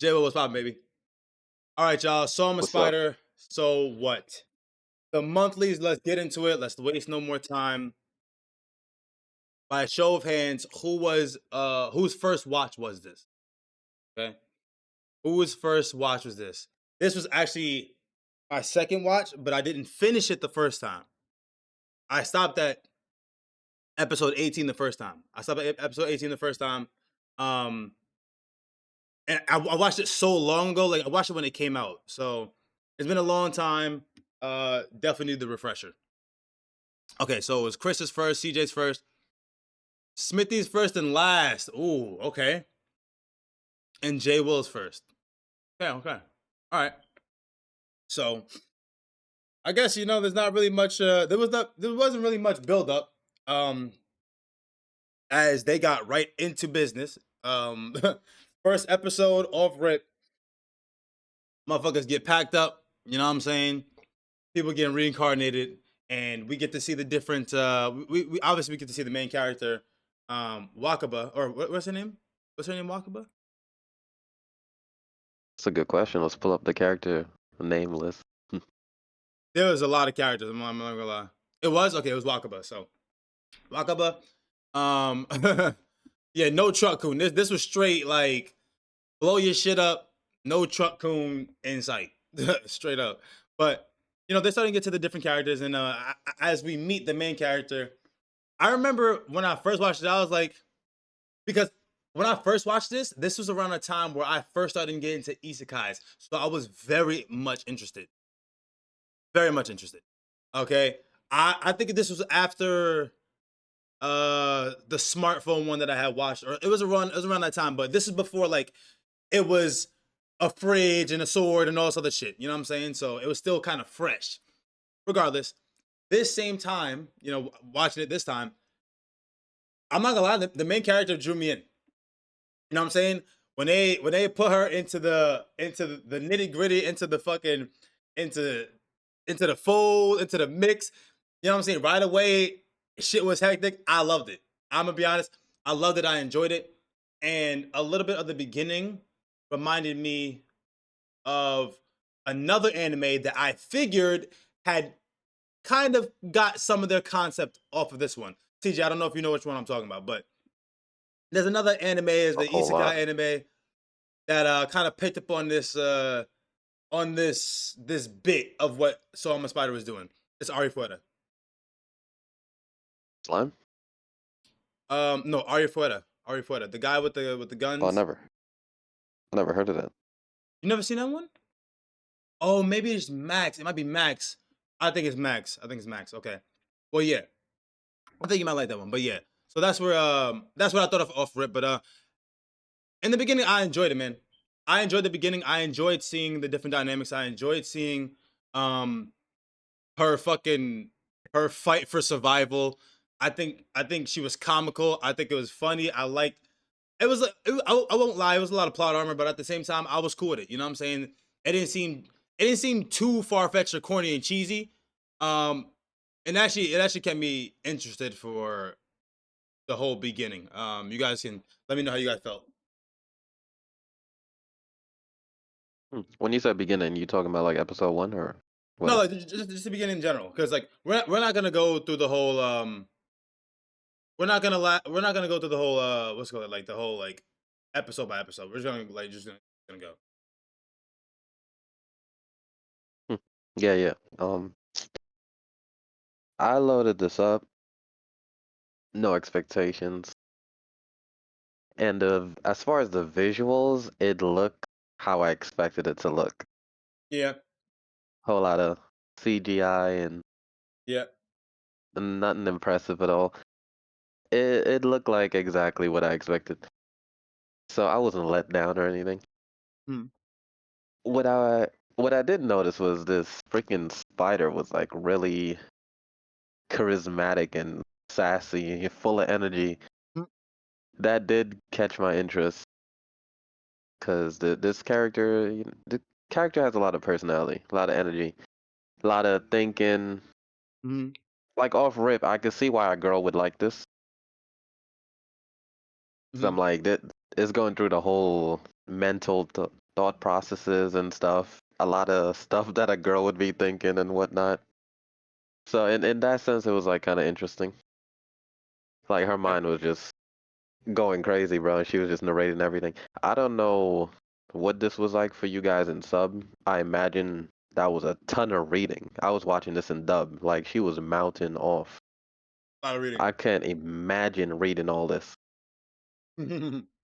J-Will was popping, baby. All right, y'all. So I'm a What's up? spider. So what? The monthlies. Let's get into it. Let's waste no more time. By a show of hands, whose first watch was this? Okay, whose first watch was this? This was actually my second watch, but I didn't finish it the first time. I stopped at episode 18 the first time. I stopped at episode 18 the first time. Um, and I watched it so long ago. Like I watched it when it came out. So it's been a long time. Definitely need the refresher. Okay, so it was Chris's first, CJ's first, Smithy's first and last. Ooh, okay. And Jay Will's first. Okay, okay. All right. So I guess there's not really much there wasn't really much build up. Um as they got right into business. First episode off rip, motherfuckers get packed up, you know what I'm saying? People getting reincarnated, and we get to see the different we obviously we get to see the main character, Wakaba, or what's her name? What's her name, Wakaba? That's a good question. Let's pull up the character name list. There was a lot of characters, I'm not gonna lie. It was okay, it was Wakaba. So Wakaba. Um yeah, no truck coon. This was straight like blow your shit up, no truck coon in sight. Straight up. But they're starting to get to the different characters, and as we meet the main character, I remember when I first watched it, I was like, because when I first watched this was around a time where I first started getting into isekais. So I was very much interested. Very much interested. Okay. I think this was after the smartphone one that I had watched, or it was around that time, but this is before like it was a fridge and a sword and all this other shit. You know what I'm saying? So it was still kind of fresh. Regardless, this same time, watching it this time, I'm not gonna lie, the main character drew me in. You know what I'm saying? When they put her into the nitty gritty, into the fucking into into the fold, into the mix. You know what I'm saying? Right away, shit was hectic. I loved it. I'm gonna be honest. I loved it. I enjoyed it, and a little bit of the beginning reminded me of another anime that I figured had kind of got some of their concept off of this one. TJ, I don't know if you know which one I'm talking about, but there's another anime, is A the whole isekai lot. anime that kind of picked up on this bit of what So I'm a Spider was doing. It's Arifureta. Slime? No, Arifureta. Arifureta, the guy with the Oh, guns. I never heard of that. You never seen that one? Oh, maybe it's Max. It might be Max. I think it's Max. I think it's Max. Okay. Well, yeah. I think you might like that one. But yeah. So that's what I thought of off rip. But in the beginning, I enjoyed it, man. I enjoyed the beginning. I enjoyed seeing the different dynamics. I enjoyed seeing um her fucking her fight for survival. I think she was comical. I think it was funny. I liked it was like I won't lie, it was a lot of plot armor, but at the same time, I was cool with it. You know what I'm saying? It didn't seem too far fetched or corny and cheesy. Um, and it actually kept me interested for the whole beginning. You guys can let me know how you guys felt. When you said beginning, you talking about like episode one or No, what? like just the beginning in general, because like we're not gonna go through the whole we're not gonna go through the whole what's it called, like the whole like episode by episode. We're just gonna go. Hmm. Yeah, yeah. I loaded this up, no expectations, and as far as the visuals, it looked how I expected it to look. Yeah, Whole lot of CGI and yeah. nothing impressive at all. It looked like exactly what I expected, so I wasn't let down or anything. Hmm. What I what I did notice was this freaking spider was like really charismatic and sassy and full of energy. Hmm. That did catch my interest because the character has a lot of personality, a lot of energy, a lot of thinking. Hmm. Like off rip, I could see why a girl would like this. So Hmm. I'm like, that it's going through the whole mental thought processes and stuff. A lot of stuff that a girl would be thinking and whatnot. So in that sense, it was like kind of interesting. Like her Okay. mind was just going crazy, bro. And she was just narrating everything. I don't know what this was like for you guys in sub. I imagine that was a ton of reading. I was watching this in dub. Like she was mounting off. A lot of reading. I can't imagine reading all this.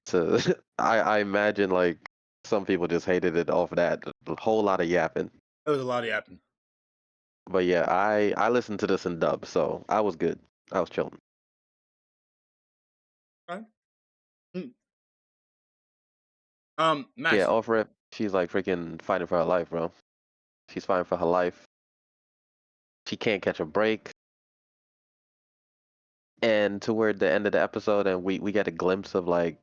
So I imagine like some people just hated it off that. A whole lot of yapping. There was a lot of yapping. But yeah, I listened to this in dub, so I was good. I was chilling. Okay. Mm. Yeah, Max. off rip, she's like freaking fighting for her life, bro. She's fighting for her life. She can't catch a break. And toward the end of the episode, and we get a glimpse of like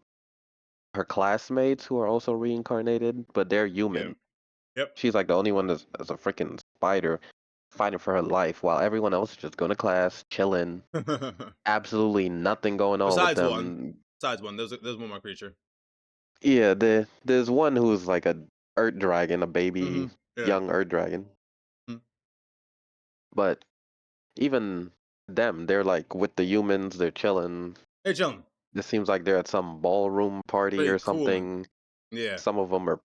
her classmates who are also reincarnated, but they're Yeah. human. Yep. She's like the only one that's a freaking spider fighting for her life, while everyone else is just going to class, chilling, absolutely nothing going on with Besides one. them. Besides one. There's one more creature. Yeah, there's one who's like a earth dragon, a baby Yeah. young earth dragon. Mm. But even them, they're like with the humans, they're chilling. Hey, chilling. It seems like they're at some ballroom party Pretty or cool. something. Yeah. Some of them are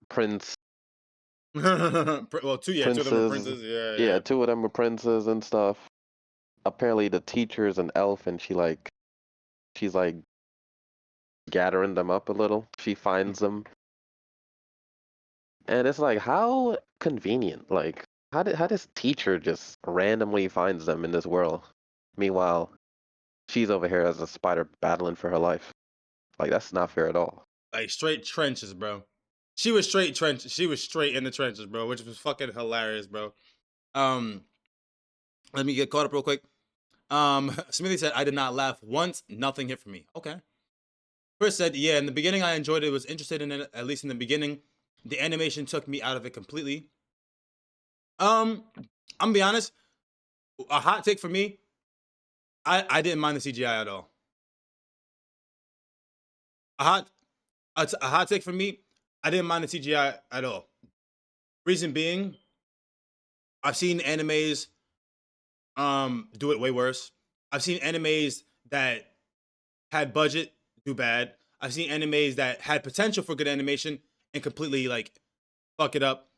Well, two of them are princes. princes. Yeah, Yeah, yeah. two of them are princes and stuff. Apparently the teacher's an elf and she's like gathering them up a little. She Mm. finds them. And it's like how convenient. Like how this teacher just randomly finds them in this world? Meanwhile, she's over here as a spider battling for her life. Like that's not fair at all. Like straight trenches, bro. She was straight trenches. She was straight in the trenches, bro, which was fucking hilarious, bro. Um, Let me get caught up real quick. Smithy said, I did not laugh once. Nothing hit for me. Okay. Chris said, yeah, in the beginning I enjoyed it. Was interested in it, at least in the beginning. The animation took me out of it completely. I'm gonna be honest. A hot take for me. I didn't mind the CGI at all. A hot a hot take for me. I didn't mind the CGI at all. Reason being, I've seen animes do it way worse. I've seen animes that had budget do bad. I've seen animes that had potential for good animation and completely like fuck it up.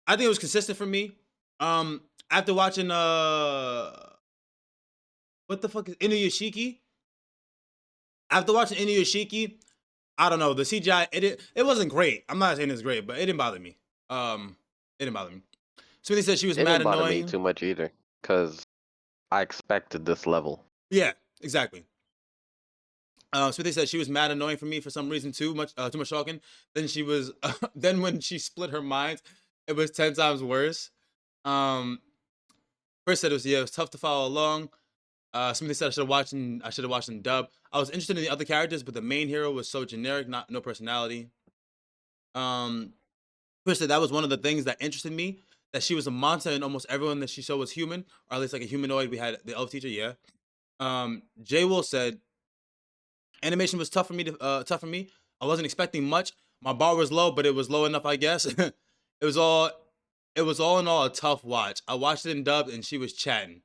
I think it was consistent for me. After watching what the fuck is Inuyashiki? After watching Inuyashiki, I don't know, the CGI it wasn't great. I'm not saying it's great, but it didn't bother me. It didn't bother me. Smithy said she was It mad didn't bother me annoying. too much either, because I expected this level. Yeah, exactly. Smithy said she was mad annoying for me for some reason too much talking. Then she was then when she split her mind, it was 10 times worse. Um, Chris said it was tough to follow along. Smithy said I should have watched in dub. I was interested in the other characters, but the main hero was so generic, not no personality. Um, Chris said that was one of the things that interested me. That she was a monster, and almost everyone that she saw was human, or at least like a humanoid. We had the elf teacher, yeah. Jay Will said animation was tough for me. I wasn't expecting much. My bar was low, but it was low enough, I guess. was all it was all in all a tough watch. I watched it in dub and she was chatting.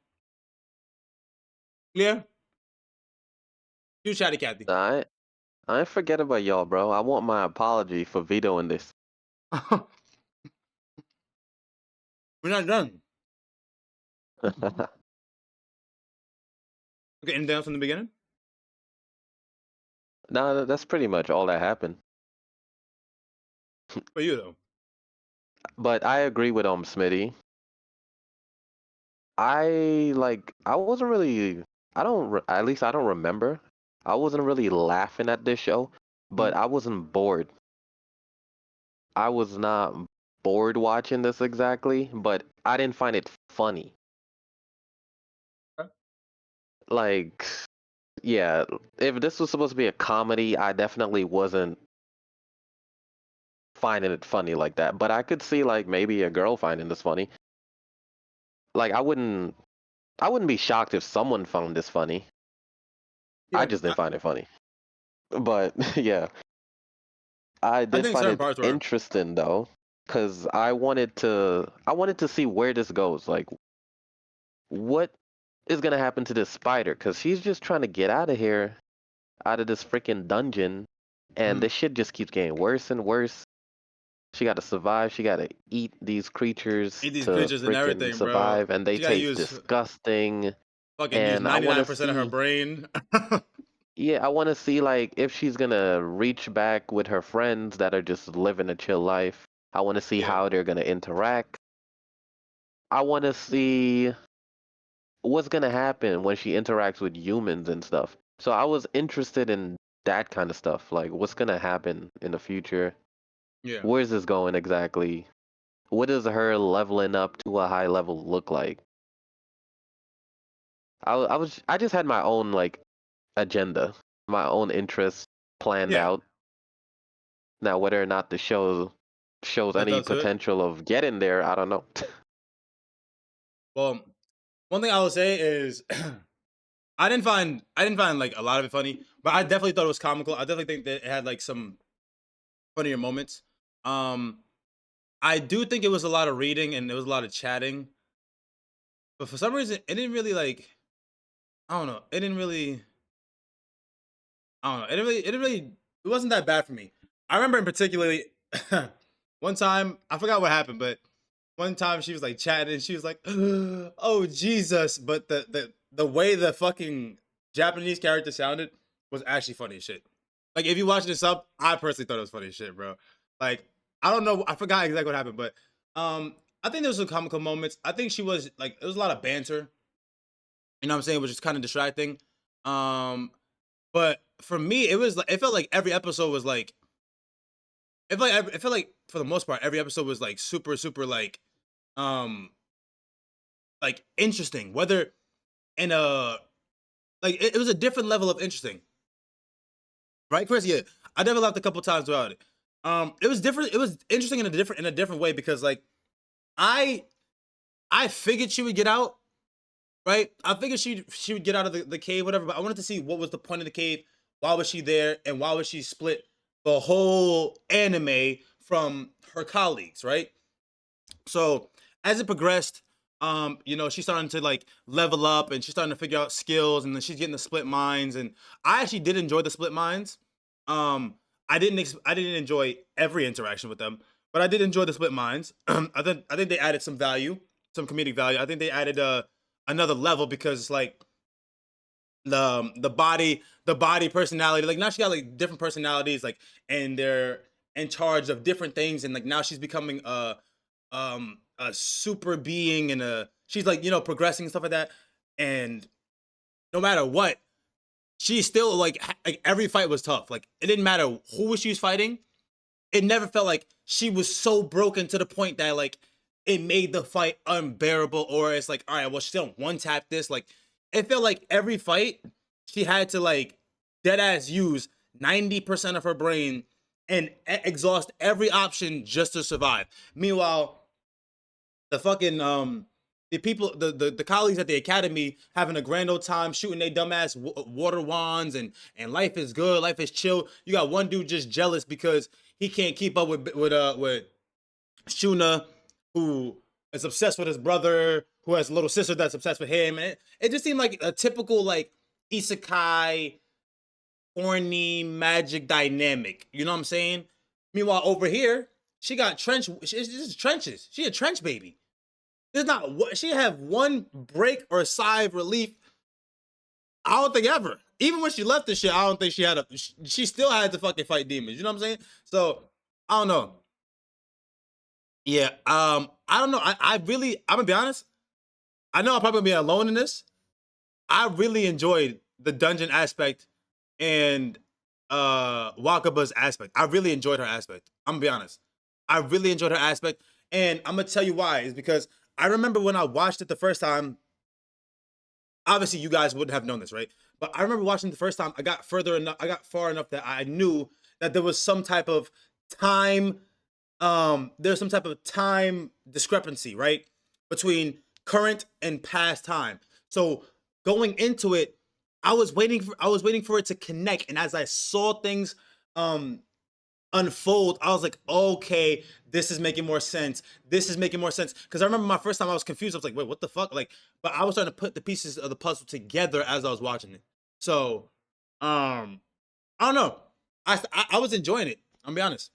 Yeah, she was chatty Cathy. I ain't forget about y'all, bro. I want my apology for vetoing this. We're not done. Okay, anything else from the beginning? No, that's pretty much all that happened. For you though. But I agree with Smitty. I wasn't really at least I don't remember. I wasn't really laughing at this show, but Mhm. I wasn't bored. I was not bored watching this exactly, but I didn't find it funny. Okay. Like, yeah, if this was supposed to be a comedy, I definitely wasn't finding it funny like that. But I could see like maybe a girl finding this funny. Like I wouldn't be shocked if someone found this funny. I Yeah, just didn't find it funny. But yeah, I I did think find certain it parts were. interesting though, because I wanted to see where this goes. Like, what is gonna happen to this spider? Because she's just trying to get out of here, out of this freaking dungeon, and Mhm. this shit just keeps getting worse and worse. She got to survive. She got to eat these creatures Eat these to creatures and freaking everything, bro. survive, and they She gotta taste use disgusting. fucking use And I want to 99% of her see, brain. yeah, I want to see like if she's gonna reach back with her friends that are just living a chill life. I want to see Yeah. how they're gonna interact. I want to see what's gonna happen when she interacts with humans and stuff. So I was interested in that kind of stuff, like what's gonna happen in the future. Yeah. Where's this going exactly? What does her leveling up to a high level look like? I just had my own like agenda, my own interests planned Yeah. out. Now whether or not the show shows Lived any up to it. potential of getting there, I don't know. Well, one thing I will say is I didn't find like a lot of it funny, but I definitely thought it was comical. I definitely think that it had like some funnier moments. Um, I do think it was a lot of reading and it was a lot of chatting, but for some reason it didn't really like. I don't know. It didn't really. I don't know. It didn't really. It didn't really. It wasn't that bad for me. I remember in particularly one time I forgot what happened, but one time she was like chatting and she was like, "Oh Jesus!" But the way the fucking Japanese character sounded was actually funny as shit. Like if you watch this up, I personally thought it was funny as shit, bro. Like I don't know, I forgot exactly what happened, but I think there was some comical moments. I think she was like there was a lot of banter. You know what I'm saying, which is kind of distracting. Um, but for me, it was like it felt like every episode was like it felt like for the most part every episode was like super super um like interesting. Whether in a like it was a different level of interesting, right, Chris? Yeah, I never laughed a couple times throughout it. It was different. It was interesting in a different way because like I I figured she would get out, right? I figured she would get out of the cave, whatever. But I wanted to see what was the point of the cave. Why was she there, and why was she split the whole anime from her colleagues, right? So as it progressed, she's starting to like level up and she's starting to figure out skills, and then she's getting the split minds. And I actually did enjoy the split minds. I didn't enjoy every interaction with them, but I did enjoy the split minds. I think they added some value, some comedic value. I think they added another level because like the body personality, like now she got like different personalities, like, and they're in charge of different things, and like now she's becoming a super being, and she's like progressing and stuff like that. And no matter what, she's still like every fight was tough. Like it didn't matter who she was fighting. It never felt like she was so broken to the point that like it made the fight unbearable, or it's like, all right, well, she don't one tap this. Like it felt like every fight she had to like dead ass use 90% of her brain and exhaust every option just to survive. Meanwhile, the fucking the people the colleagues at the academy having a grand old time shooting their dumbass water wands, and life is good, life is chill. You got one dude just jealous because he can't keep up with Shuna, who is obsessed with his brother, who has a little sister that's obsessed with him. And it just seemed like a typical like isekai horny magic dynamic. You know what I'm saying? Meanwhile, over here, she got She's just trenches. She a trench baby. There's not she have one break or sigh of relief. I don't think ever. Even when she left the shit, I don't think she had a. She still had to fucking fight demons. You know what I'm saying? So I don't know. Yeah. I don't know. I really. I'm gonna be honest. I know I'm probably gonna be alone in this. I really enjoyed the dungeon aspect and Wakaba's aspect. I really enjoyed her aspect. I'm gonna be honest. I really enjoyed her aspect, and I'm gonna tell you why. Is because I remember when I watched it the first time. Obviously, you guys wouldn't have known this, right? But I remember watching it the first time. I got further enough. I got far enough that I knew that there was some type of time. There's some type of time discrepancy, right, between current and past time. So going into it, I was waiting for it to connect, and as I saw things, um, unfold, I was like, okay, this is making more sense. This is making more sense. Because I remember my first time I was confused. I was like, wait, what the fuck? Like, but I was starting to put the pieces of the puzzle together as I was watching it. So, I don't know. I was enjoying it. I'm gonna be honest.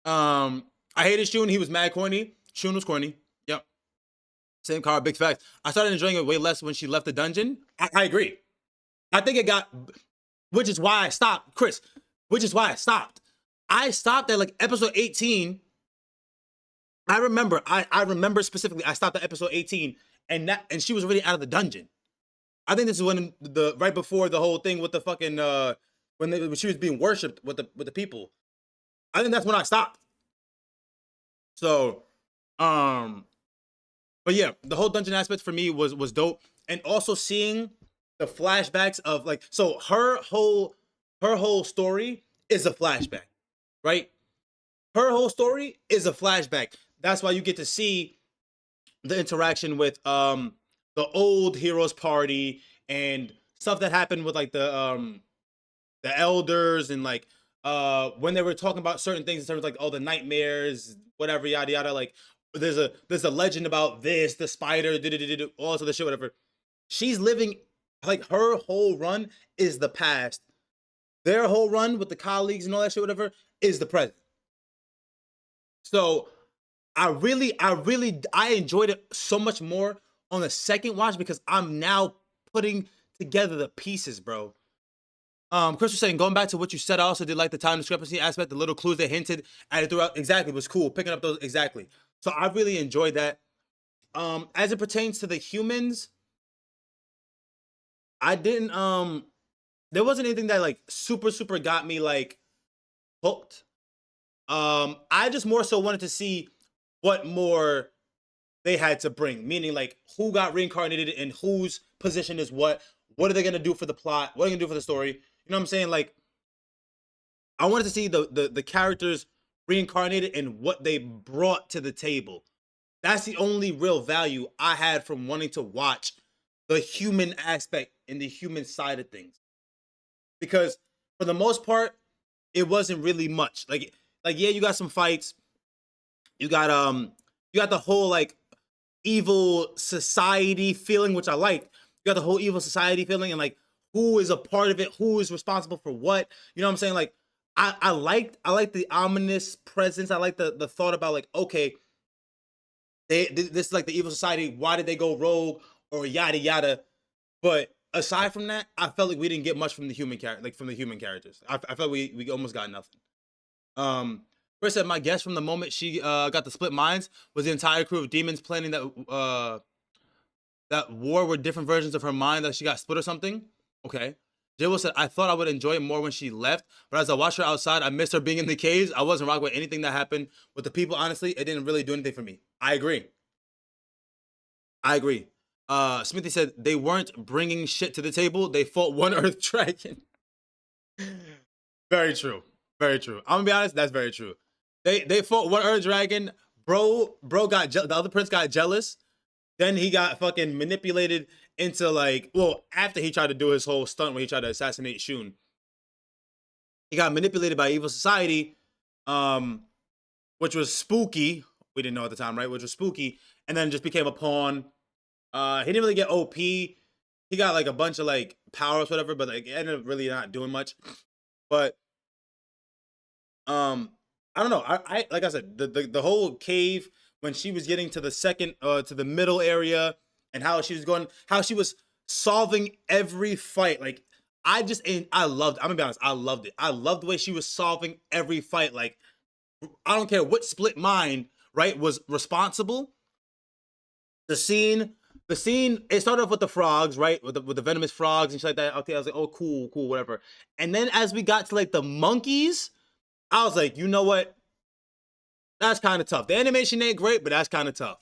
I hated Shun. He was mad corny. Shun was corny. Yep. Same car, big facts. I started enjoying it way less when she left the dungeon. I agree. I think it got, which is why I stopped, Chris. Which is why I stopped. I stopped at like episode 18. I remember specifically. I stopped at episode 18, and she was already out of the dungeon. I think this is when the right before the whole thing with the fucking when she was being worshipped with the people. I think that's when I stopped. So, but yeah, the whole dungeon aspect for me was dope, and also seeing the flashbacks of like, so her whole story is a flashback, right? Her whole story is a flashback. That's why you get to see the interaction with the old heroes party and stuff that happened with like the elders, and like when they were talking about certain things in terms of like, oh, the nightmares, whatever, yada yada. Like there's a legend about this, the spider, all this other shit, whatever. She's living, like, her whole run is the past. Their whole run with the colleagues and all that shit, whatever, is the present. So I enjoyed it so much more on the second watch because I'm now putting together the pieces, bro. Chris was saying, going back to what you said, I also did like the time discrepancy aspect, the little clues they hinted at it throughout. Exactly, was cool. Picking up those, exactly. So I really enjoyed that. As it pertains to the humans, I didn't there wasn't anything that like super got me like hooked. I just more so wanted to see what more they had to bring, meaning like who got reincarnated and whose position is what. What are they gonna do for the plot? What are they gonna do for the story? You know what I'm saying? Like, I wanted to see the characters reincarnated and what they brought to the table. That's the only real value I had from wanting to watch the human aspect and the human side of things. Because for the most part, it wasn't really much. Like yeah, you got some fights. You got the whole like evil society feeling, which I liked. You got the whole evil society feeling, and like who is a part of it, who is responsible for what. You know what I'm saying? Like I liked the ominous presence. I like the thought about like, okay, this is like the evil society. Why did they go rogue or yada yada? But aside from that, I felt like we didn't get much from the human character, like from the human characters. I felt we almost got nothing. First said, my guess from the moment she got the split minds was the entire crew of demons planning that war were different versions of her mind, that she got split or something. Okay. Jibble said, I thought I would enjoy it more when she left, but as I watched her outside, I missed her being in the caves. I wasn't rocking with anything that happened with the people. Honestly, it didn't really do anything for me. I agree. I agree. Smithy said they weren't bringing shit to the table. They fought one Earth Dragon. Very true. Very true. I'm gonna be honest. That's very true. They fought one Earth Dragon. Bro got the other prince got jealous. Then he got fucking manipulated into like, well, after he tried to do his whole stunt when he tried to assassinate Shun, he got manipulated by evil society, which was spooky. We didn't know at the time, right? Which was spooky, and then just became a pawn. He didn't really get OP. He got like a bunch of like powers, whatever, but like it ended up really not doing much. But I don't know. I like I said, the whole cave when she was getting to the second to the middle area, and how she was going, how she was solving every fight. Like I loved it. I'm gonna be honest, I loved it. I loved the way she was solving every fight. Like, I don't care what split mind, right, was responsible. The scene, it started off with the frogs, right? With the venomous frogs and shit like that. Okay, I was like, oh, cool, whatever. And then as we got to like the monkeys, I was like, you know what? That's kind of tough. The animation ain't great, but that's kind of tough.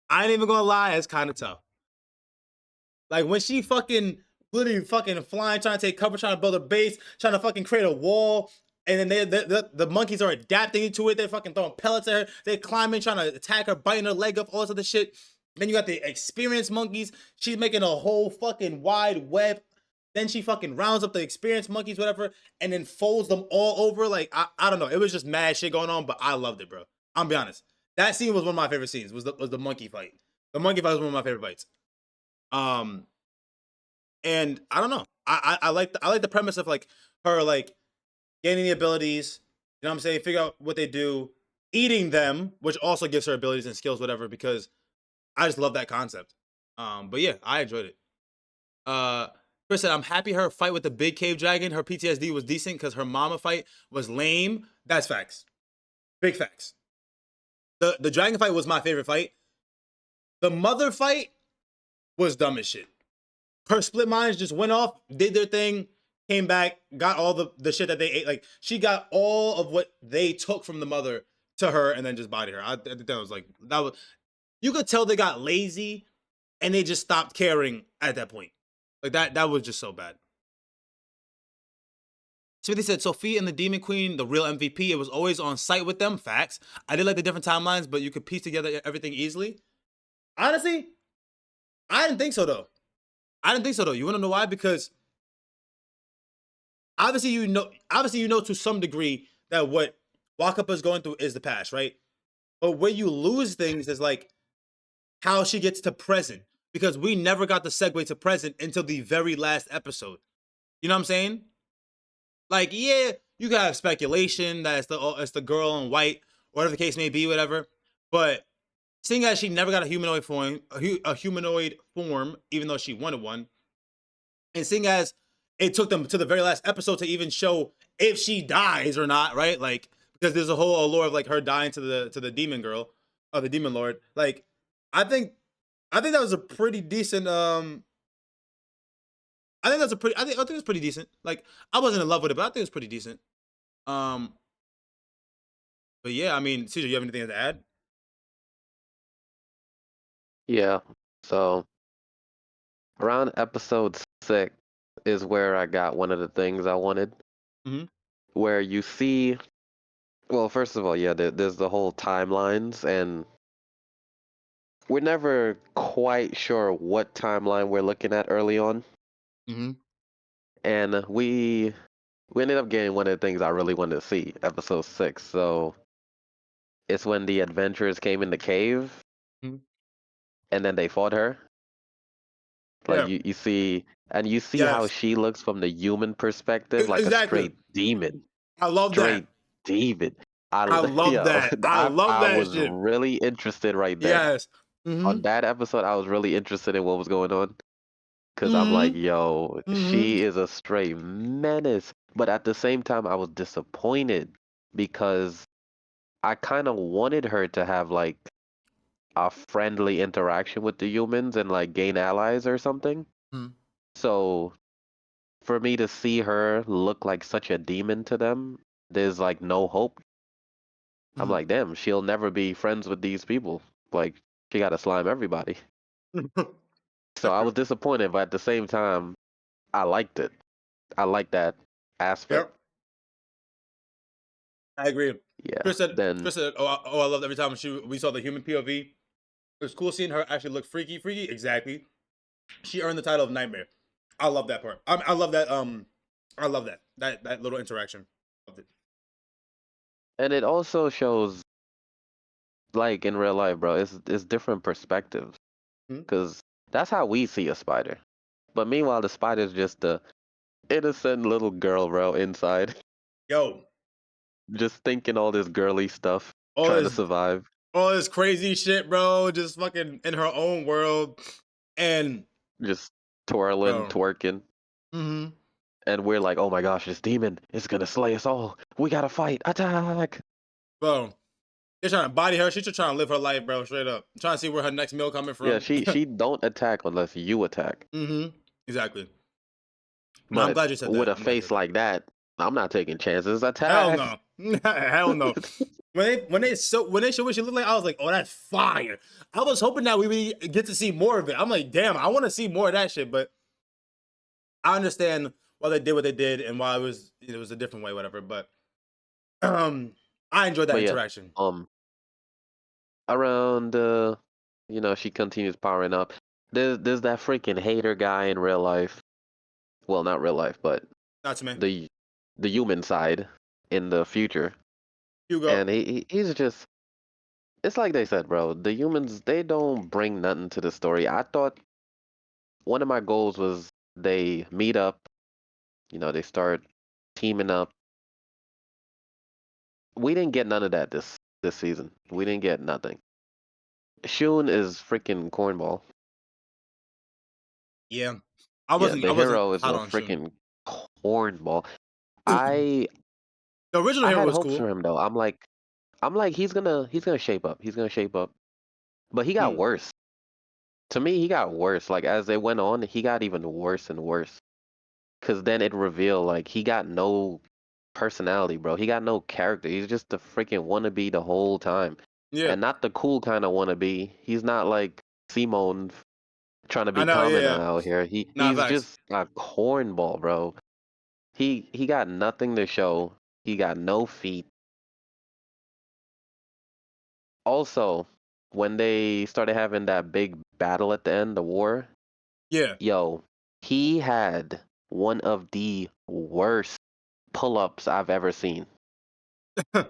I ain't even gonna lie, it's kind of tough. Like when she fucking literally fucking flying, trying to take cover, trying to build a base, trying to fucking create a wall, and then the monkeys are adapting to it. They're fucking throwing pellets at her. They're climbing, trying to attack her, biting her leg up, all this other shit. Then you got the experienced monkeys. She's making a whole fucking wide web. Then she fucking rounds up the experienced monkeys, whatever, and then folds them all over. Like I don't know. It was just mad shit going on, but I loved it, bro. I'm be honest. That scene was one of my favorite scenes. Was the monkey fight. The monkey fight was one of my favorite fights. Um, and I don't know. I like the premise of like her like gaining the abilities. You know what I'm saying? Figure out what they do, eating them, which also gives her abilities and skills, whatever. Because I just love that concept. But yeah, I enjoyed it. Uh, Chris said, "I'm happy her fight with the big cave dragon. Her PTSD was decent because her mama fight was lame. That's facts. Big facts. The dragon fight was my favorite fight. The mother fight was dumb as shit. Her split minds just went off, did their thing, came back, got all the shit that they ate. Like she got all of what they took from the mother to her, and then just bodied her. I think that was like that was. You could tell they got lazy and they just stopped caring at that point. Like that was just so bad. Smithy said Sophie and the Demon Queen, the real MVP. It was always on site with them. Facts. I did like the different timelines, but you could piece together everything easily. Honestly, I didn't think so though. I didn't think so though. You want to know why? Because obviously you know to some degree that what Wakapa is going through is the past, right? But where you lose things is like how she gets to present because we never got the segue to present until the very last episode. You know what I'm saying? Like, yeah, you can have speculation that it's the girl in white, whatever the case may be, whatever. But seeing as she never got a humanoid form, a humanoid form, even though she wanted one, and seeing as it took them to the very last episode to even show if she dies or not, right? Like, because there's a whole allure of like her dying to the demon girl, or the demon lord. Like, I think I think that was a pretty decent. I think that's a pretty. I think it's pretty decent. Like, I wasn't in love with it, but I think it's pretty decent. Um, but yeah, I mean, Caesar, you have anything to add? Yeah. So around episode 6 is where I got one of the things I wanted, Mm-hmm. where you see, well, first of all, yeah, there's the whole timelines, and we're never quite sure what timeline we're looking at early on. Mm-hmm. And we ended up getting one of the things I really wanted to see, episode 6. So it's when the adventurers came in the cave Mm-hmm. and then they fought her. Like Yeah. you see, and you see how Yes. she looks from the human perspective, like a Exactly. straight demon. I love that. Straight demon. I love Yo, that. I love I that was shit. really interested right there. Yes. Mm-hmm. On that episode, I was really interested in what was going on. Cause I'm like, Mm-hmm. yo, Mm-hmm. she is a straight menace. But at the same time, I was disappointed because I kind of wanted her to have like a friendly interaction with the humans and like gain allies or something. Mm-hmm. So for me to see her look like such a demon to them, there's like no hope. I'm like, damn, she'll never be friends with these people. Like, she got to slime everybody. Mm-hmm. So I was disappointed, but at the same time, I liked it. I like that aspect. Yep. I agree. Yeah. Chris said, Then Chris said, oh, I loved every time we saw the human POV. It was cool seeing her actually look freaky. Freaky, exactly. She earned the title of Nightmare. I love that part. I love that. I love that little interaction. Loved it. and it also shows like in real life, bro, it's different perspectives Hmm. cuz that's how we see a spider. But meanwhile, the spider's just a innocent little girl, bro, inside, Yo, just thinking all this girly stuff, all trying to this survive, all this crazy shit, bro. Just fucking in her own world, and just twirling, bro. twerking. Mm-hmm. And we're like, oh my gosh, this demon is gonna slay us all. We gotta fight. Attack. Bro, they're trying to body her. She's just trying to live her life, bro. Straight up, trying to see where her next meal coming Yeah, from. she don't attack unless you attack. Mm-hmm. Exactly. No, I'm But glad you said with that. a I'm glad you face said that. like that, I'm not taking chances. Hell Attack. no. Hell no. When they show what she looked like, I was like, oh, that's fire. I was hoping that we would get to see more of it. I'm like, damn, I want to see more of that shit. But I understand why they did what they did and why it was a different way, whatever. But I enjoyed that But yeah, interaction. um, around she continues powering up. There's that freaking hater guy in real life. Well, not real life, but Not to me. the the human side in the future. Hugo. And he's just it's like they said, bro. The humans they don't bring nothing to the story. I thought one of my goals was they meet up, they start teaming up. We didn't get none of that this season. We didn't get nothing. Shun is freaking cornball. Yeah. Yeah, I the wasn't hero is a hot on Shun. freaking cornball. The I original I hero had was hopes cool. for him though. I'm like he's gonna shape up. He's gonna shape up. But he got Mm, worse. To me, he got worse. Like as they went on, he got even worse and worse. Cause then it revealed like he got no personality, bro. He got no character. He's just a freaking wannabe the whole time. yeah. And not the cool kind of wannabe. He's not like Simone trying to I be know, yeah, common yeah. out here. Nah, He's facts. just a cornball, bro. He got nothing to show. He got no feet. Also, when they started having that big battle at the end, the war, Yeah. yo, he had one of the worst pull-ups I've ever seen. Wait,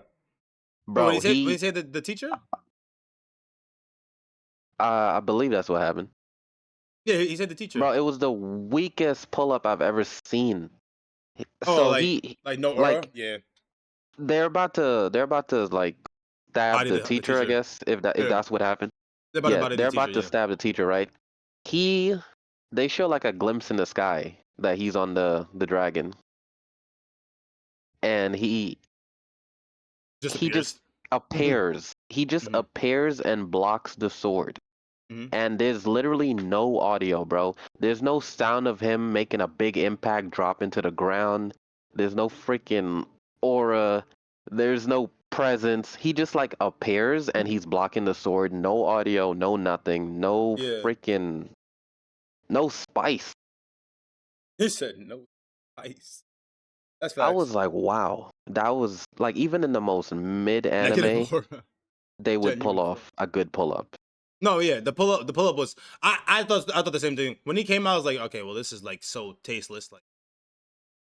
Bro, when he said the teacher? I believe that's what happened. Yeah, he said the teacher. Bro, it was the weakest pull-up I've ever seen. Oh, So like no aura? like Yeah. they're about to like stab Body the the teacher, I teacher. guess, if Yeah. that's what happened. They're about to Yeah, body the they're teacher, about to yeah. stab the teacher, right? He they show like a glimpse in the sky that he's on the dragon, and he just Disappears. appears. He just Hmm. appears and blocks the sword. Hmm. And there's literally no audio, bro. There's no sound of him making a big impact drop into the ground. There's no freaking aura. There's no presence. He just like appears and he's blocking the sword. No audio, no nothing, no Yeah. freaking no spice. He said no ice. That's I facts. was like, wow. That was like even in the most mid Negative anime, aura. they would pull Genuine aura. off a good pull up. No, yeah, the pull up was I thought the same thing. When he came out, I was like, okay, well, this is like so tasteless.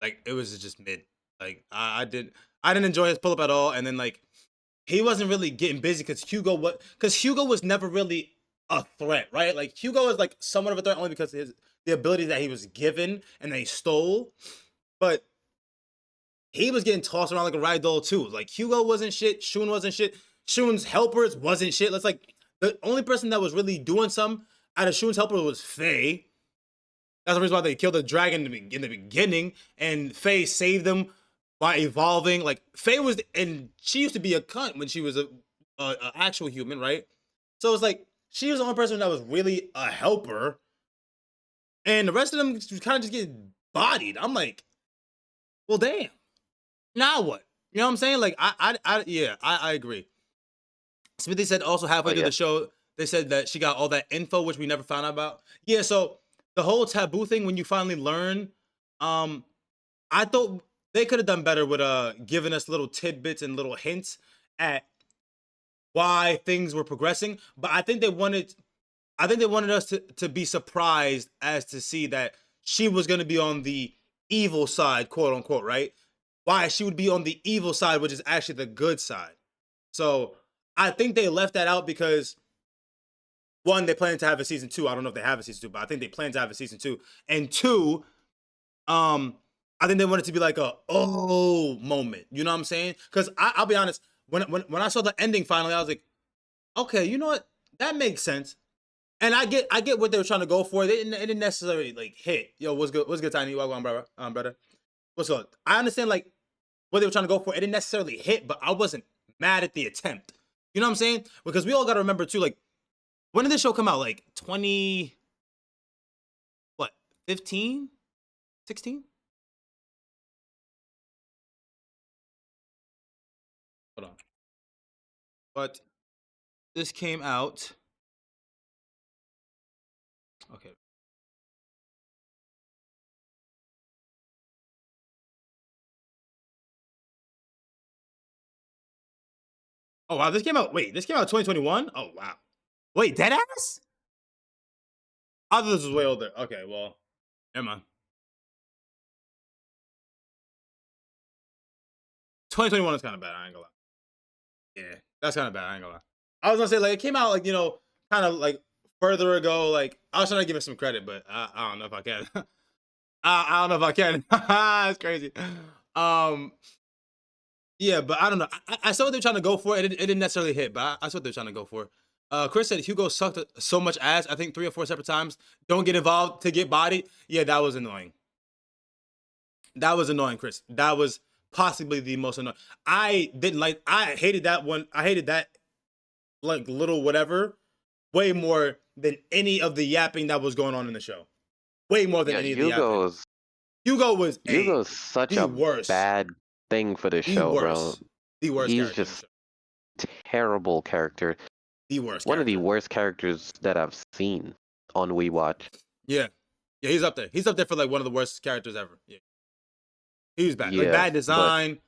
Like it was just mid. Like I didn't enjoy his pull up at all. And then like he wasn't really getting busy because Hugo was never really a threat, right? Like Hugo is like somewhat of a threat only because of his the abilities that he was given and they stole. But he was getting tossed around like a rag doll too. Like Hugo wasn't shit, Shun wasn't shit, Shun's helpers wasn't shit. Let's like the only person that was really doing some out of Shun's helper was Faye. That's the reason why they killed the dragon in the beginning, and Faye saved them by evolving. Like Faye was, and she used to be a cunt when she was a actual human, right? So it's like she was the only person that was really a helper, and the rest of them kind of just get bodied. I'm like, well, damn. Now what? You know what I'm saying? Like, yeah, I agree. Smithy said also halfway But through yeah, the show, they said that she got all that info, which we never found out about. Yeah, so the whole taboo thing, when you finally learn, um, I thought they could have done better with giving us little tidbits and little hints at why things were progressing. But I think they wanted us to be surprised as to see that she was gonna be on the evil side, quote unquote, right? Why she would be on the evil side, which is actually the good side. So I think they left that out because one, they plan to have a season two. I don't know if they have a season two, but I think they plan to have a season two. And two, um, I think they want it to be like a oh moment. You know what I'm saying? Because I'll be honest, when I saw the ending finally, I was like, okay, you know what? That makes sense. And I get what they were trying to go for. It didn't necessarily like hit. Yo, what's good, Tiny? Welcome, brother. Brother. What's up? I understand like what they were trying to go for. It didn't necessarily hit, but I wasn't mad at the attempt. You know what I'm saying? Because we all got to remember too. Like, when did this show come out? Like 20, what, 15, 16? Hold on. But this came out. Okay. Oh wow, this came out. Wait, this came out 2021. Oh wow. Wait, dead ass? I thought this was way older. Okay, well, never mind. 2021 is kind of bad. I ain't gonna lie. Yeah, that's kind of bad. I ain't gonna lie. I was gonna say like it came out like kind of like further ago. Like I was trying to give it some credit, but I don't know if I can. I don't know if I can. It's crazy. Um, yeah, but I don't know. I saw what they're trying to go for. It didn't necessarily hit, but I saw what they're trying to go for. Chris said Hugo sucked so much ass. I think 3 or 4 separate times. Don't get involved to get bodied. Yeah, that was annoying. That was annoying, Chris. That was possibly the most annoying. I didn't like. I hated that one. I hated that like little whatever way more than any of the yapping that was going on in the show. Way more than Yeah, any of the yapping. Hugo's Hugo was such the a worst, bad thing for this the show, bro. worst, the worst He's character in the just show. terrible character. The worst One of the character. worst characters that I've seen on WeWatch. Yeah, yeah, he's up there. He's up there for like one of the worst characters ever. Yeah, he was bad. Like Yeah, bad but design,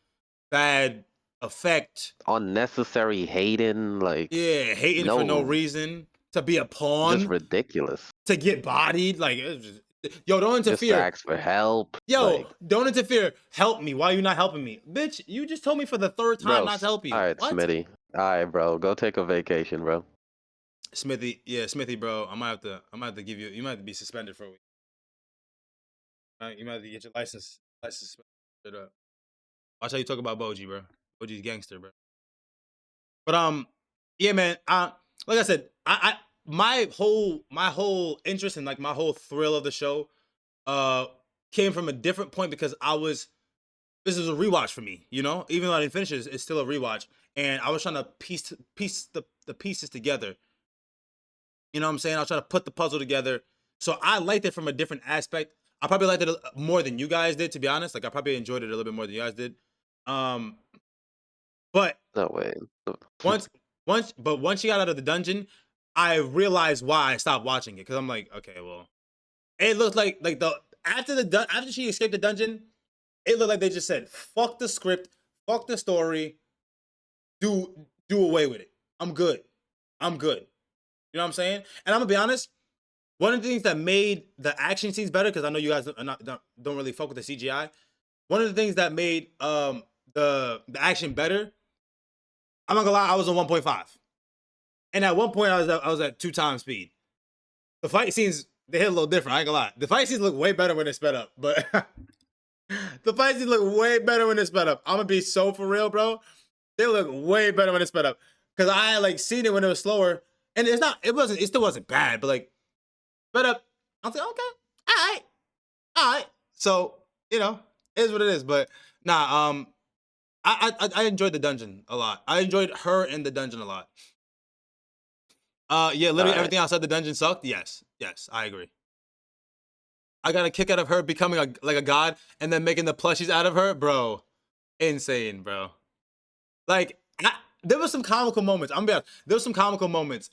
bad effect. unnecessary hating, like Yeah, hating for no no, reason to be a just pawn ridiculous. to get bodied. Like, yo, don't Just to interfere. ask for help, Yo, like, don't interfere. Help me. Why are you not helping me, bitch? You just told me for the 3rd time bro. not to help All you. right, What? Smitty. All right, bro. Go take a vacation, bro. Smithy, yeah, Smithy, bro. I might have to give you. You might have to be suspended for a week. You might have to get your license suspended. Up. Watch how you talk about Boji, bro. Boji's gangster, bro. But yeah, man. Like I said, I my whole interest and like my whole thrill of the show, came from a different point because this is a rewatch for me. Even though I didn't finish it, it's still a rewatch, and I was trying to piece the pieces together. You know what I'm saying? I was trying to put the puzzle together. So I liked it from a different aspect. I probably liked it more than you guys did, to be honest. Like I probably enjoyed it a little bit more than you guys did. Um, but No way. once once she got out of the dungeon, I realized why I stopped watching it. Cause I'm like, okay, well, it looked like the after she escaped the dungeon, it looked like they just said, fuck the script, fuck the story, do away with it. I'm good. I'm good. You know what I'm saying? And I'm gonna be honest. One of the things that made the action scenes better, because I know you guys don't really fuck with the CGI. One of the things that made the action better, I'm not gonna lie, I was on 1.5, and at one point I was at 2 times speed. The fight scenes they hit a little different. I ain't gonna lie, the fight scenes look way better when they're sped up, but the fight scenes look way better when they're sped up. I'm gonna be so for real, bro. They look way better when it's sped up, because I had like seen it when it was slower, and it still wasn't bad, but like. But I was like, okay, all right. So it is what it is. But nah, I enjoyed the dungeon a lot. I enjoyed her in the dungeon a lot. Yeah, All literally right. everything outside the dungeon sucked. Yes, I agree. I got a kick out of her becoming a god and then making the plushies out of her, bro. Insane, bro. Like there was some comical moments. I'm gonna be honest. There was some comical moments.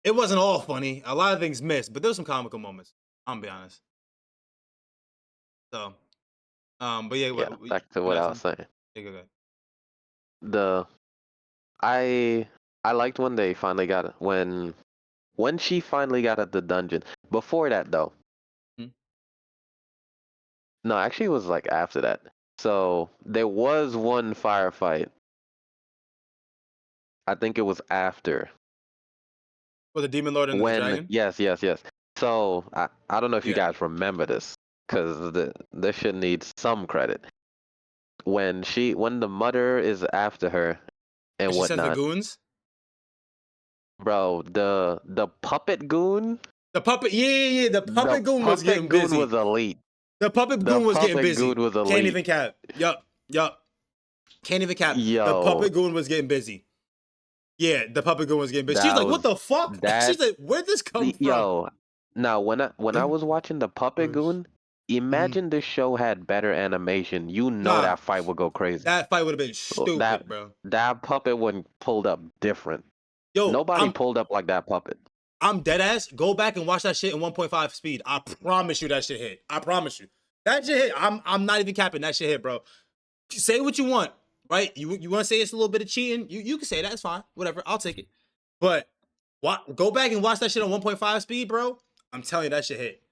It wasn't all funny. A lot of things missed, but there was some comical moments. I'm gonna be honest. So, but yeah, Yeah, what back to you what got I was something? saying. Yeah, go ahead. The I I liked when they finally got it when she finally got at the dungeon. Before that though. Hmm? No, actually it was like after that. So there was one firefight. I think it was after. For the Demon Lord and the When Dragon? yes. So I don't know if you Yeah. guys remember this, because this should need some credit. When the mother is after her and And she sends the whatnot, goons? bro, the puppet goon, The puppet, yeah. The the puppet goon was puppet getting goon busy. was elite. The puppet The goon was getting puppet busy. goon was Can't elite. even cap. Yup. Can't even cap. The Yo, puppet goon was getting busy. Yeah, the puppet goon was getting busy. She was that like, what was the fuck? that. She's like, where'd this come from? Yo, now when I was watching the puppet goon, Mhm. imagine this show had better animation. You know Nah, that fight would go crazy. that fight would have been That stupid, bro. that puppet when pulled up different. Yo, Nobody pulled up like that puppet. I'm dead ass. Go back and watch that shit in 1.5 speed. I promise you that shit hit. I promise you. That shit hit. I'm not even capping. That shit hit, bro. Say what you want, right? You want to say it's a little bit of cheating? You can say that. It's fine. Whatever. I'll take it. But go back and watch that shit on 1.5 speed, bro. I'm telling you that shit hit.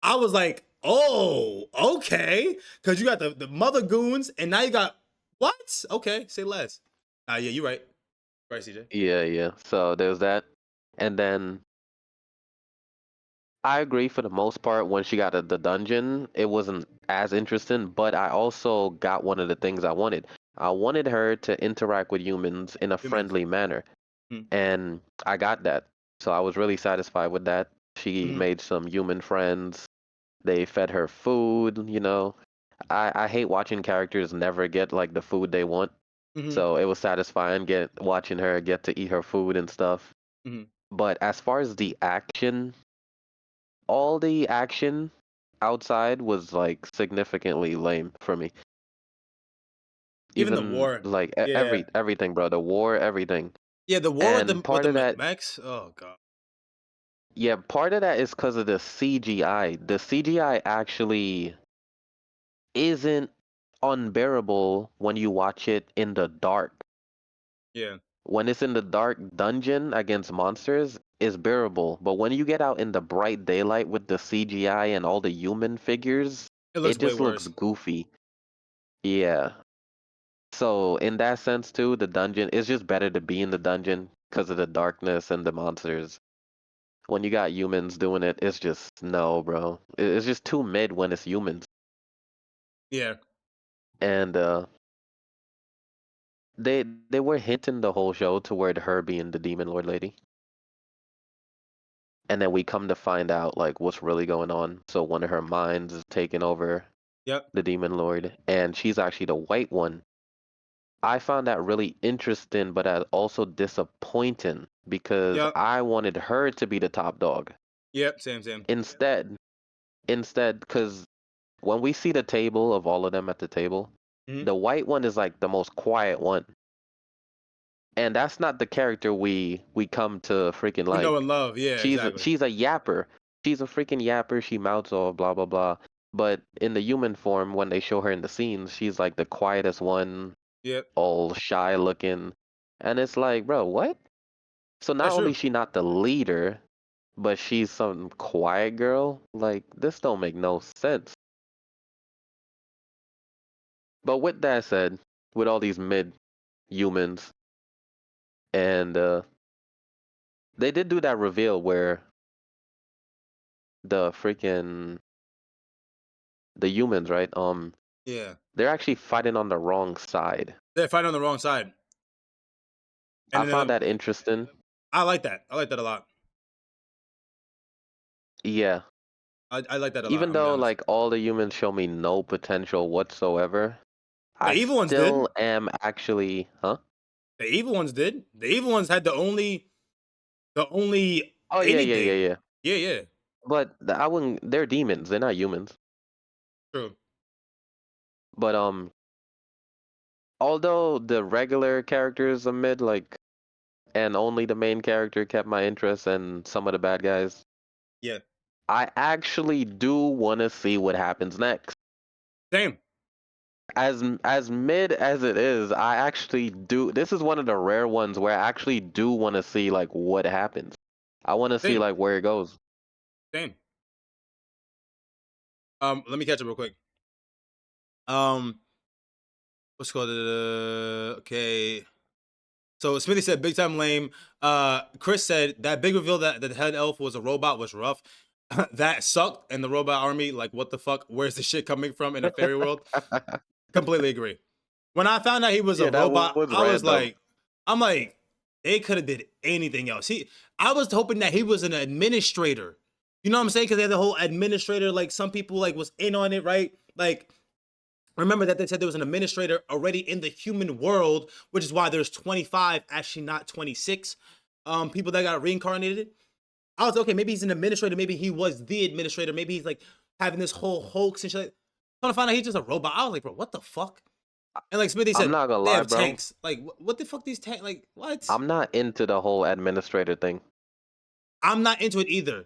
I was like, oh, okay. Because you got the mother goons, and now you got What? Okay, say less. Yeah, you're right. Right, CJ. Yeah, yeah. So there's that. And then I agree for the most part when she got to the dungeon, it wasn't as interesting, but I also got one of the things I wanted. I wanted her to interact with humans in a Humans. friendly manner, Mm-hmm. and I got that. So I was really satisfied with that. She Mm-hmm. made some human friends. They fed her food, you know. I hate watching characters never get like the food they want. Mm-hmm. So it was satisfying watching her get to eat her food and stuff. Mm-hmm. But as far as the action, all the action outside was like significantly lame for me. Even the Even war. like Yeah. everything, bro. The war, everything. Yeah, the war And with part the of that, mechs. Oh god. yeah, part of that is because of the CGI. The CGI actually isn't unbearable when you watch it in the dark. Yeah. When it's in the dark dungeon against monsters, it's bearable. But when you get out in the bright daylight with the CGI and all the human figures, It looks it way just looks worse. goofy. Yeah. So in that sense too, the dungeon it's just better to be in the dungeon because of the darkness and the monsters. When you got humans doing it, it's just no, bro. It's just too mid when it's humans. Yeah. And they were hinting the whole show toward her being the demon lord lady. And then we come to find out like what's really going on. So one of her minds is taking over Yep. the demon lord, and she's actually the white one. I found that really interesting, but also disappointing because Yep. I wanted her to be the top dog. Yep. Same. Same. Instead, because when we see the table of all of them at the table, Mm-hmm. the white one is like the most quiet one, and that's not the character we come to freaking We know like. and love. Yeah. Exactly. She's a yapper. She's a freaking yapper. She mouths all blah blah blah. But in the human form, when they show her in the scenes, she's like the quietest one, Yep. all shy looking, and it's like, bro, what? So not That's only true. she not the leader, but she's some quiet girl. Like this don't make no sense. But with that said, with all these mid humans, and they did do that reveal where the freaking the humans, right? Yeah. They're actually fighting on the wrong side. They're fighting on the wrong side, and I then found that interesting. I like that. I like that a lot. Yeah. I like that a lot. Even I'm gonna be though honest. like all the humans show me no potential whatsoever, The I evil ones did. still am actually, huh? The evil ones did. The evil ones had the only Oh yeah, yeah, yeah, anything. yeah. Yeah. Yeah. But I wouldn't. They're demons. They're not humans. True. But although the regular characters are mid, like, and only the main character kept my interest, and some of the bad guys, Yeah. I actually do want to see what happens next. Same. As mid as it is, I actually do. This is one of the rare ones where I actually do want to see like what happens. I want to see Same. like where it goes. Same. Let me catch up real quick. Um, what's it called? Okay. So Smithy said big time lame. Chris said that big reveal that the head elf was a robot was rough. That sucked. And the robot army, like, what the fuck? Where's the shit coming from in a fairy world? Completely agree. When I found out he was a Yeah, that robot, was I was random. like, I'm like, they could have did anything else. I was hoping that he was an administrator. You know what I'm saying? Because they had the whole administrator. Like some people like was in on it, right? Like remember that they said there was an administrator already in the human world, which is why there's 25, actually not 26, people that got reincarnated. I was okay. Maybe he's an administrator. Maybe he was the administrator. Maybe he's like having this whole hoax and shit. Trying to find out he's just a robot. I was like, bro, what the fuck? And like Smithy I'm said, not gonna they lie, have bro. tanks. Like, what the fuck? These tanks? Like, what? I'm not into the whole administrator thing. I'm not into it either.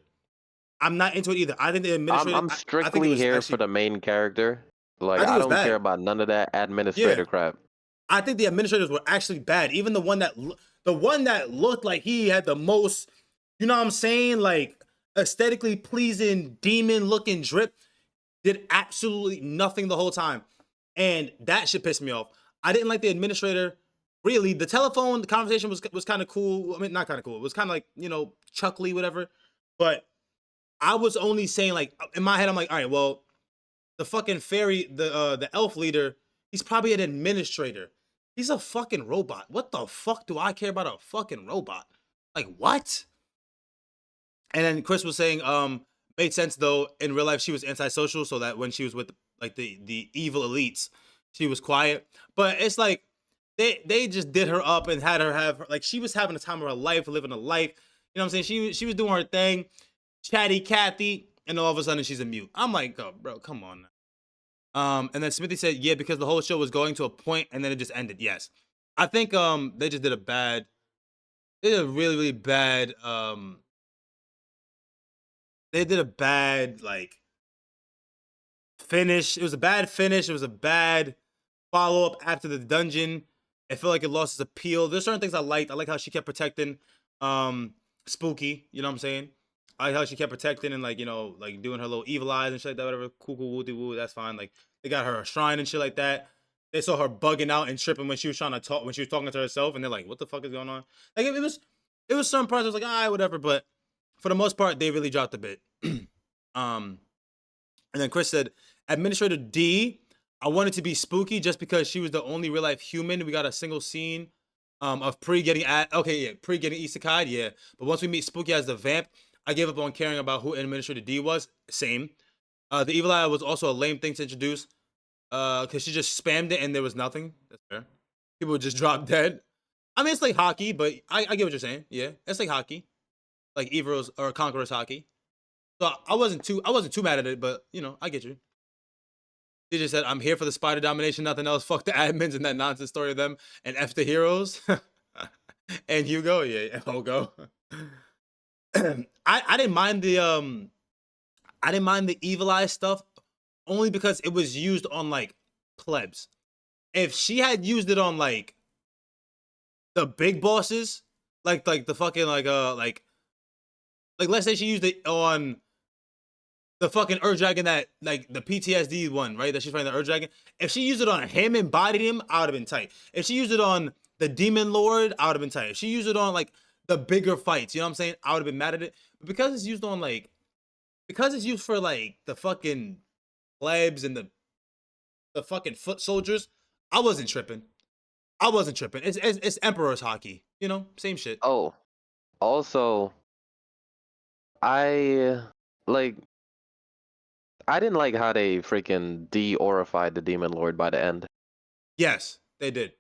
I'm not into it either. I think the administrator. I'm I think it strictly was here for actually. the main character. Like I think it I was don't care bad. about none of that Yeah, administrator crap. I think the administrators were actually bad. Even the one that looked like he had the most, you know what I'm saying, like aesthetically pleasing demon looking drip, did absolutely nothing the whole time, and that should piss me off. I didn't like the administrator. Really, the telephone the conversation was kind of cool. I mean, not kind of cool. It was kind of like chuckly, whatever. But I was only saying like in my head, I'm like, all right, well, the fucking fairy, the elf leader, he's probably an administrator. He's a fucking robot. What the fuck do I care about a fucking robot? Like what? And then Chris was saying, made sense though. In real life, she was antisocial, so that when she was with like the evil elites, she was quiet. But it's like they just did her up and had her have like she was having a time of her life, living a life. You know what I'm saying? She was doing her thing, chatty Cathy, and all of a sudden she's a mute. I'm like, oh, bro, come on. And then Smithy said, yeah, because the whole show was going to a point and then it just ended. Yes. I think they just they did a really, really bad they did a bad like finish. It was a bad finish. It was a bad follow up after the dungeon. I feel like it lost its appeal. There's certain things I liked. I like how she kept protecting Spooky, you know what I'm saying? I like how she kept protecting and like, like doing her little evil eyes and shit like that, whatever. Cool, cool, woo, woo, that's fine. Like they got her a shrine and shit like that. They saw her bugging out and tripping when she was trying to talk when she was talking to herself, and they're like, what the fuck is going on? Like it was some parts I was like, whatever, but for the most part, they really dropped the bit. um and then Chris said, Administrator D, I wanted to be Spooky just because she was the only real life human. We got a single scene of Pre getting Pre getting isekai, yeah. But once we meet Spooky as the vamp, I gave up on caring about who Administrator D was. Same. The Evil Eye was also a lame thing to introduce because she just spammed it and there was nothing. That's fair. People would just drop dead. I mean, it's like hockey, but I get what you're saying. Yeah, it's like hockey, like Evil's or Conqueror's hockey. So I wasn't too mad at it, but I get you. They just said, I'm here for the spider domination, nothing else. Fuck the admins and that nonsense story of them. And F the heroes. And Hugo, yeah, and Hugo. I didn't mind the evil eye stuff only because it was used on like plebs. If she had used it on like the big bosses, like the fucking like let's say she used it on the fucking Earth Dragon that like the PTSD one, right? That she's fighting the Earth Dragon. If she used it on him, embodied him, I would have been tight. If she used it on the Demon Lord, I would have been tight. If she used it on like the bigger fights, you know what I'm saying? I would have been mad at it. But because it's used for like the fucking plebs and the fucking foot soldiers, I wasn't tripping. I wasn't tripping. It's Emperor's hockey, same shit. Oh, also, I like I didn't like how they freaking de-orified the Demon Lord by the end. Yes, they did.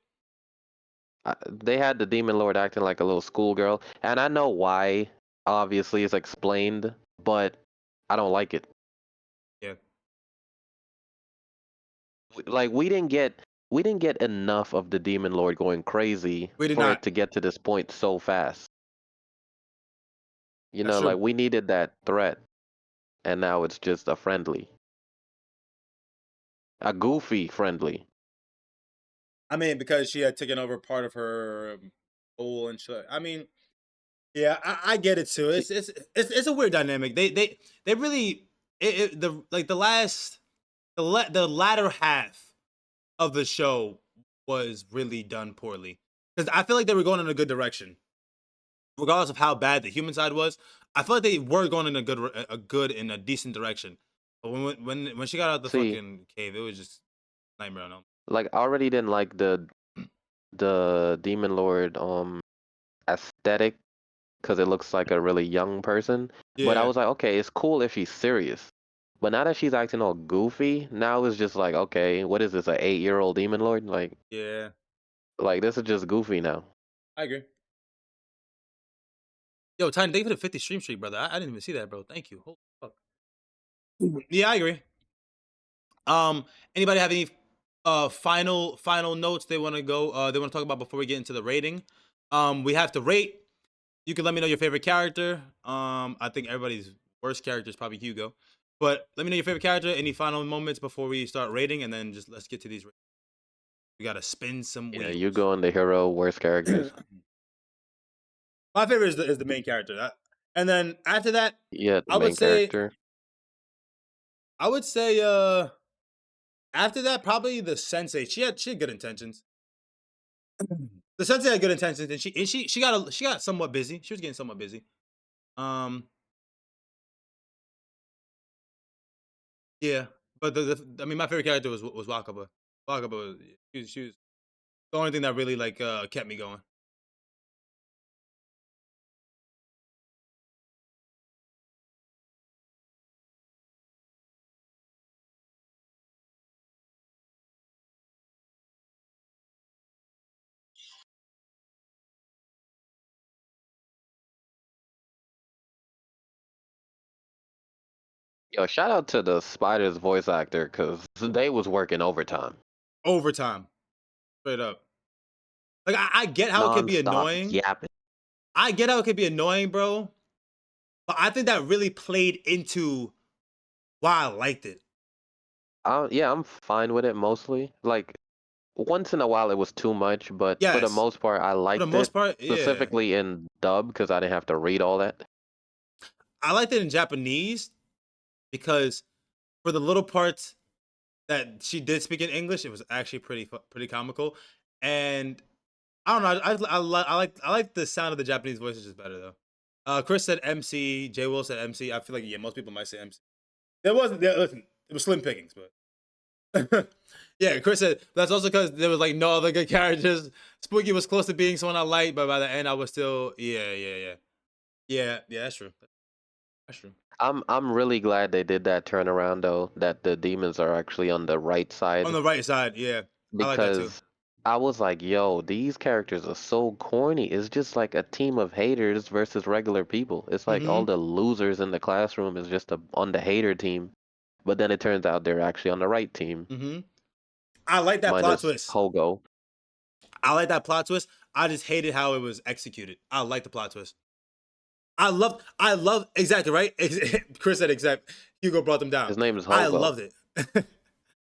They had the Demon Lord acting like a little schoolgirl, and I know why. Obviously, it's explained, but I don't like it. Yeah, Like we didn't get enough of the Demon Lord going crazy we did for it not. to get to this point so fast. That's Like true. we needed that threat, and now it's just a goofy friendly. I mean, because she had taken over part of her soul and shit. I mean, yeah, I get it too. See, It's a weird dynamic. They really the like the latter half of the show was really done poorly because I feel like they were going in a good direction, regardless of how bad the human side was. I feel like they were going in a good and a decent direction. But when she got out of the see, fucking cave, it was just nightmare on them. like I already didn't like the Demon Lord aesthetic because it looks like a really young person. But I Yeah, was like, okay, it's cool if she's serious. But now that she's acting all goofy, now it's just like, okay, what is this, a 8-year-old demon lord? yeah, Like this is just goofy now. I agree. Yo, Tiny, thank you for the 50 stream streak, brother. I didn't even see that, bro. Thank you. Holy fuck. Yeah, I agree. Anybody have any final notes they want to they want to talk about before we get into the rating? We have to rate. You can let me know your favorite character. I think everybody's worst character is probably Hugo. But let me know your favorite character. Any final moments before we start rating, and then just let's get to these. We gotta spin some Yeah, you wheels. go the hero, worst characters. My favorite is the main character. And then after that, Yeah, the I would main say character. I would say after that probably the sensei. She had good intentions. The sensei had good intentions, and she got somewhat busy. She was getting somewhat busy. Um, yeah, but I mean, my favorite character was Wakaba. Wakaba, she was the only thing that really like kept me going. Yo, shout out to the Spider's voice actor because they was working overtime, Overtime, straight up. Like I get how it could be non-stop annoying. yapping. I get how it could be annoying, bro. But I think that really played into why I liked it. Yeah, I'm fine with it mostly. Like once in a while, it was too much, but for the Yes, most part, I for the liked most it. part, yeah. Specifically in dub because I didn't have to read all that. I liked it in Japanese because for the little parts that she did speak in English, it was actually pretty comical. And I don't know, I like the sound of the Japanese voices just better though. Chris said MC, J Will said MC. I feel like yeah, most people might say MC. There wasn't there. Listen, it was slim pickings, but yeah, Chris said that's also because there was like no other good characters. Spooky was close to being someone I liked, but by the end, I was still yeah. That's true. That's true. I'm really glad they did that turnaround though, that the demons are actually on the right On side the right side, yeah, I like that too. because I was like, yo, these characters are so corny. It's just like a team of haters versus regular people. It's like all Mm-hmm. the losers in the classroom is just on the hater team, but then it turns out they're actually on the right team, Mm-hmm. I like that plot minus twist. Pogo. I like that plot twist. I just hated how it was executed. I like the plot twist. I love exactly right. Chris said exact. Hugo brought them down. His name is I Hogo. loved it.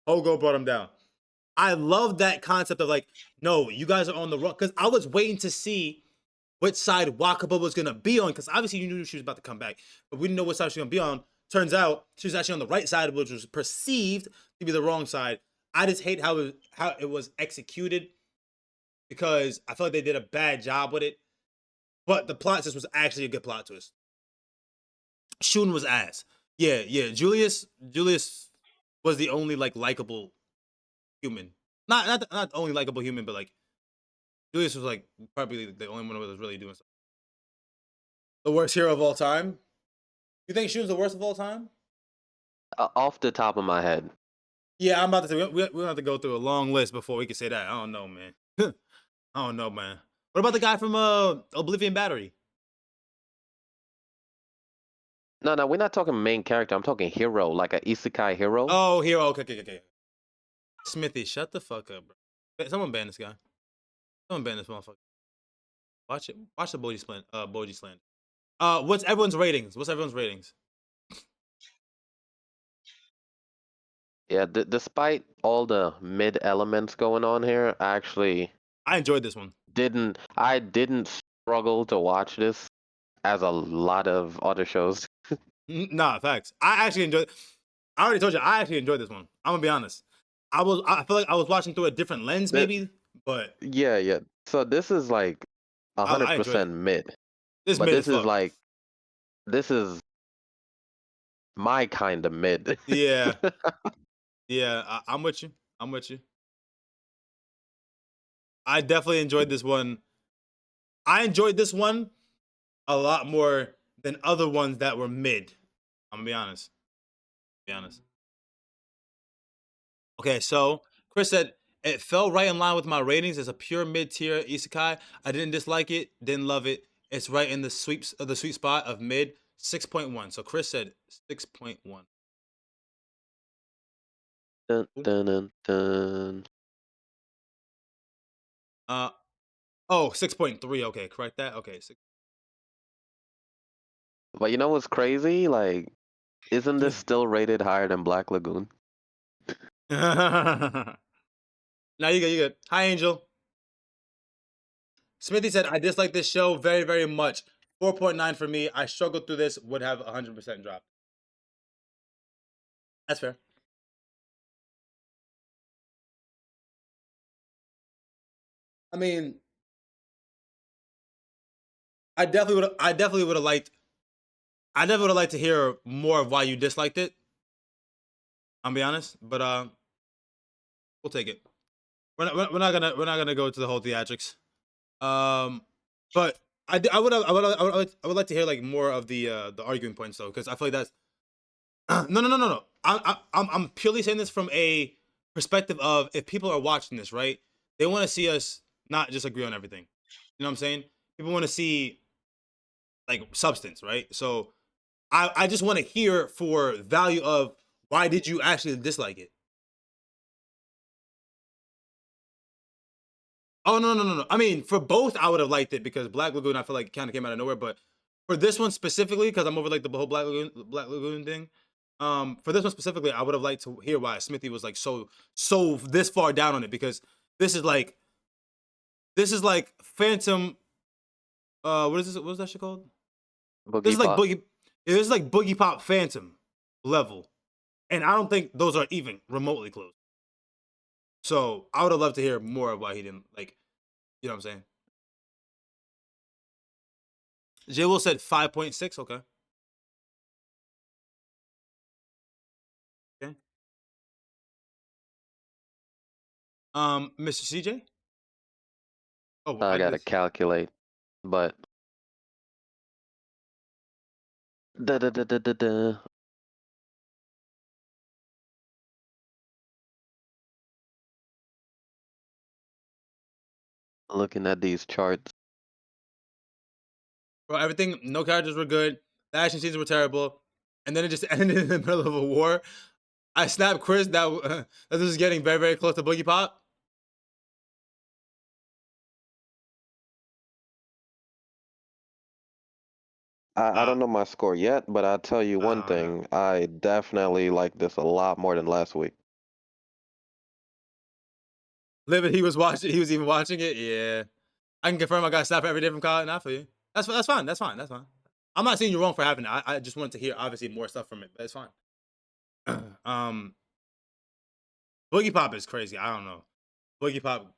Hugo brought him down. I love that concept of like, no, you guys are on the wrong. Because I was waiting to see which side Wakaba was gonna be on. Because obviously you knew she was about to come back, but we didn't know what side she was gonna be on. Turns out she was actually on the right side, which was perceived to be the wrong side. I just hate how it was executed because I feel like they did a bad job with it. But the plot twist was actually a good plot twist. Shun was ass. Yeah. Julius was the only like likable human. Not the only likable human, but like Julius was like probably the only one who was really doing something. The worst hero of all time. You think Shun's the worst of all time? Off the top of my head, Yeah, I'm about to say we have to go through a long list before we can say that. I don't know, man. I don't know, man. What about the guy from Oblivion Battery? no, we're not talking main character. I'm talking hero, like a isekai hero. Oh, hero. Okay. Smithy, shut the fuck up, bro. Someone ban this guy. Someone ban this motherfucker. Watch it. Watch the Boji slant. What's everyone's ratings? What's everyone's ratings? Yeah, despite all the mid elements going on here, I actually I enjoyed this one. didn't struggle to watch this as a lot of other shows. Nah, facts. I actually enjoyed. I already told you. I actually enjoyed this one. I'm gonna be honest. I feel like I was watching through a different lens, That maybe, but yeah. So this is like a hundred I enjoyed it. percent mid, This but mid as fuck. this is my kind of mid. Yeah, yeah. I'm with you. I'm with you. I definitely enjoyed this one. I enjoyed this one a lot more than other ones that were mid. I'm gonna be honest. Be honest. Okay, so Chris said it fell right in line with my ratings as a pure mid-tier isekai. I didn't dislike it, didn't love it. It's right in the sweet spot of mid 6.1. So Chris said 6.1. Dun, dun, dun, dun. Uh oh, 6.3. Okay, correct that. Okay, six. But you know what's crazy? Like, isn't this still rated higher than Black Lagoon? Now you good, you good. Hi Angel. Smithy said I dislike this show very, very much. 4.9 for me. I struggled through this, would have 100% drop. That's fair. I mean, I definitely would have liked. I definitely would have liked to hear more of why you disliked it. I'll be honest, but we'll take it. We're not gonna go to the whole theatrics. But I would I would like to hear like more of the arguing points though, because I feel like that's no. I'm purely saying this from a perspective of if people are watching this, right? They want to see us not just agree on everything. You know what I'm saying? People want to see like substance, right? So I just want to hear for value of why did you actually dislike it? Oh no. I mean, for both, I would have liked it because Black Lagoon, I feel like kind of came out of nowhere. But for this one specifically, because I'm over like the whole Black Lagoon thing. For this one specifically, I would have liked to hear why Smithy was like so this far down on it because this is like Phantom. What is this? What is that shit called? This Boogie is like Pop. Boogie. Yeah, this is like Boogie Pop Phantom level, and I don't think those are even remotely close. So I would have loved to hear more of why he didn't like. You know what I'm saying? J Will said 5.6. Okay. Okay. Mr. CJ. Oh, I I gotta guess. calculate, but da da da da da da. Looking at these charts, Bro, everything. No characters were good. The action scenes were terrible, and then it just ended in the middle of a war. I snapped Chris that that this is getting very close to Boogie Pop. I Uh, don't know my score yet, but I'll tell you one okay. thing. I definitely like this a lot more than last week. Livid. He was watching. He was even watching it. Yeah, I can confirm. I got snapped every day from Kyle. Not for you. That's fine. That's fine. That's fine. I'm not saying you're wrong for having it. I just wanted to hear obviously more stuff from it. But it's fine. um, Boogie Pop is crazy. I don't know. Boogie Pop.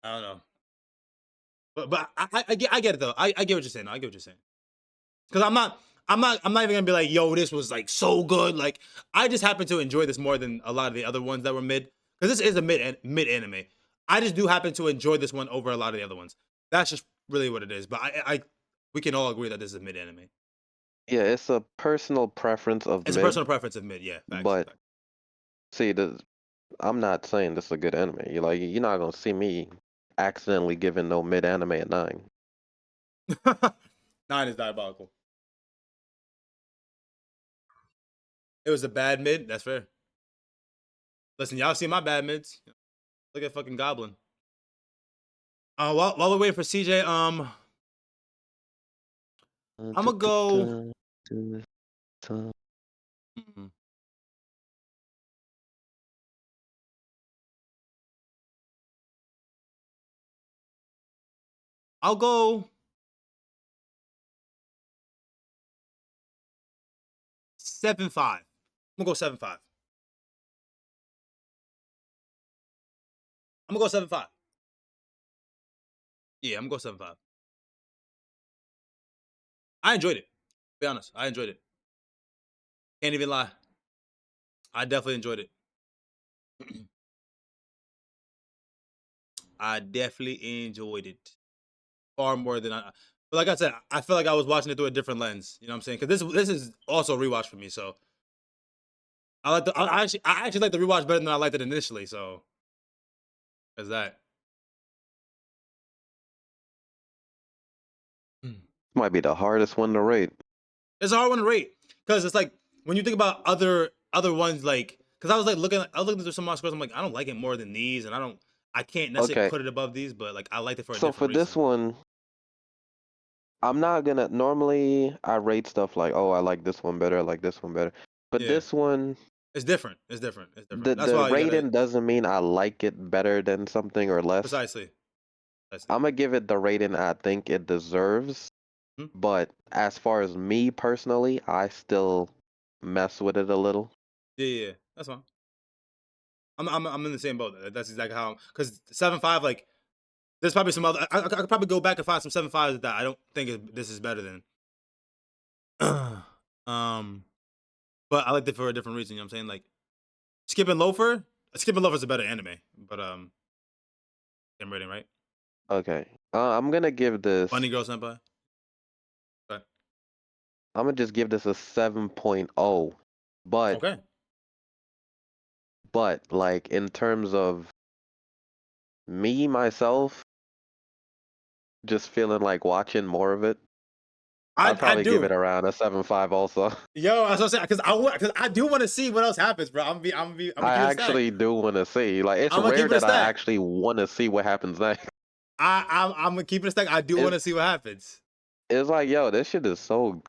I don't know. But I get it though. I get what you're saying. I get what you're saying. Because I'm not even gonna be like, yo, this was like so good. Like I just happen to enjoy this more than a lot of the other ones that were mid. Because this is a mid anime. I just do happen to enjoy this one over a lot of the other ones. That's just really what it is. But I we can all agree that this is mid anime. Yeah, it's a personal preference of It's a mid, personal preference of mid. Yeah, facts. but see, I'm not saying this is a good anime. You're not gonna see me accidentally giving no mid anime a 9. Facts. 9 is diabolical. It was a bad mid. That's fair. Listen, y'all see my bad mids. Look at fucking Goblin. While we're waiting for CJ, I'm gonna go. mm, I'll go 7.5. I'm gonna go 7.5. I'm gonna go 7.5. Yeah, I'm gonna go 7.5. I enjoyed it. Be honest, I enjoyed it. Can't even lie. I definitely enjoyed it. I definitely enjoyed it far more than I. But like I said, I feel like I was watching it through a different lens. You know what I'm saying? Because this is also a rewatch for me. So I like the I actually like the rewatch better than I liked it initially. So there's that. Might be the hardest one to rate. It's a hard one to rate because it's like when you think about other ones, like because I was looking through some of my scores. I'm like, I don't like it more than these, and I can't necessarily Okay, put it above these, but like I liked it for a so for different this reason. one, I'm not gonna normally I rate stuff like, oh, I like this one better, I like this one better. But Yeah, this one, it's different. It's different. It's different. That's the why you gotta rating doesn't mean I like it better than something or less. precisely. Precisely. I'm gonna give it the rating I think it deserves. Hmm? But as far as me personally, I still mess with it a little. Yeah, that's fine. I'm in the same boat. That's exactly how. Because 7.5, like, there's probably some other. I could probably go back and find some 7.5s that I don't think this is better than. um, but I liked it for a different reason. You know what I'm saying? Like, Skipping Loafer's a better anime, but I'm rating right. Okay. I'm gonna give this. Bunny Girl Senpai. Okay. I'm gonna just give this a 7.0. But Okay. like in terms of me myself, just feeling like watching more of it, I'd I probably give it do. around a 7.5 also. Yo, that's what I'm saying. Because I do want to see what else happens, bro. I'm gonna I keep it a stack. actually do want to see. Like, it's I'm gonna rare keep it a that I stack. actually want to see what happens next. I'm gonna keep it a stack. I do want It's to see what happens. it's like, yo, this shit is so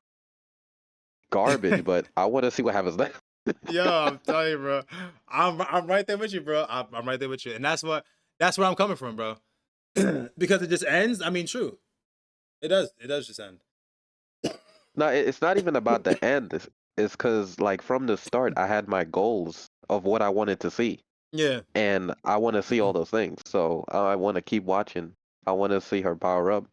garbage, but I want to see what happens next. Yo, I'm telling you, bro. I'm right there with you, bro. I'm right there with you, and that's where I'm coming from, bro. Because it just ends. I mean, true. It does. It does just end. No, it's not even about the end. It's because like from the start, I had my goals of what I wanted to see, Yeah. and I want to see all those things. So I want to keep watching. I want to see her power up.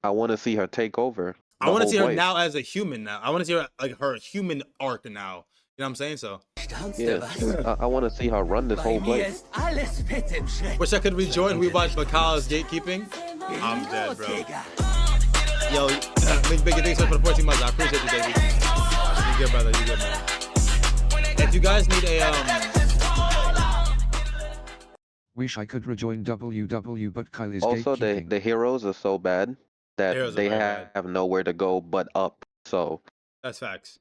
I want to see her take over I the want to whole see her place. now as a human. Now I want to see her like her human arc now. You know what I'm saying? So Staunst du Yeah, was? I want to see her run this Bei whole mir place. ist alles fit im Schritt. wish I could rejoin. We watched Bacala's gatekeeping. I'm Los, dead, bro. Digga. Yo, big thanks for the 14 months. I appreciate you, baby. You good, brother. You good, man. If you guys need a Wish I could rejoin WW, but Kyle is Also, gatekeeping. the heroes are so bad that heroes are they very bad. have nowhere to go but up. So That's facts.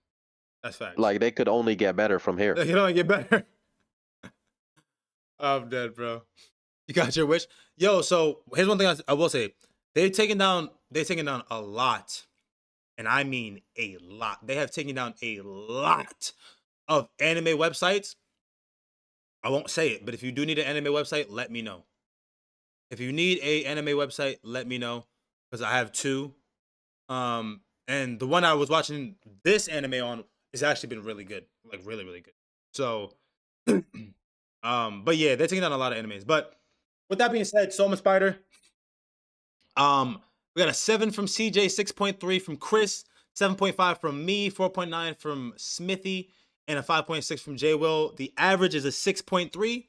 That's facts. like they could only get better from here. You know, get better. I'm dead, bro. You got your wish. Yo, so here's one thing I will say. They've taken down a lot. And I mean a lot. They have taken down a lot of anime websites. I won't say it, but if you do need an anime website, let me know. If you need a anime website, let me know. Because I have two. And the one I was watching this anime on has actually been really good. Like really, really good. So but yeah, they're taking down a lot of animes. But with that being said, Soma Spider, we got a 7 from CJ, 6.3 from Chris, 7.5 from me, 4.9 from Smithy, and a 5.6 from J Will. The average is a 6.3,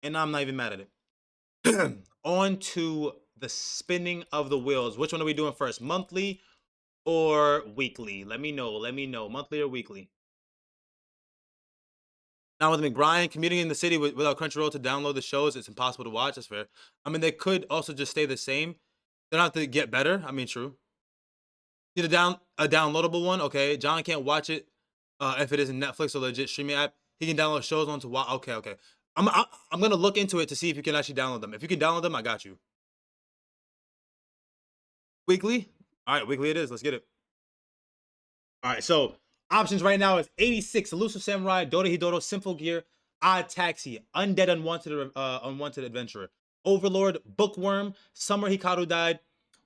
and I'm not even mad at it. On to the spinning of the wheels. Which one are we doing first? Monthly or weekly? Let me know. Let me know. Monthly or weekly? Now with McBrien commuting in the city without Crunchyroll to download the shows, it's impossible to watch. That's fair. I mean, they could also just stay the same. They don't have to get better. I mean, true. Need a downloadable one. Okay, John can't watch it if it isn't Netflix or legit streaming app. He can download shows onto watch. Okay, okay. I'm gonna look into it to see if you can actually download them. If you can download them, I got you. Weekly. All right, weekly it is. Let's get it. All right, so options right now is 86, Elusive Samurai, Dota Hidoro, Simple Gear, Odd Taxi, Undead Unwanted Adventurer, Overlord, Bookworm, Summer Hikaru Died,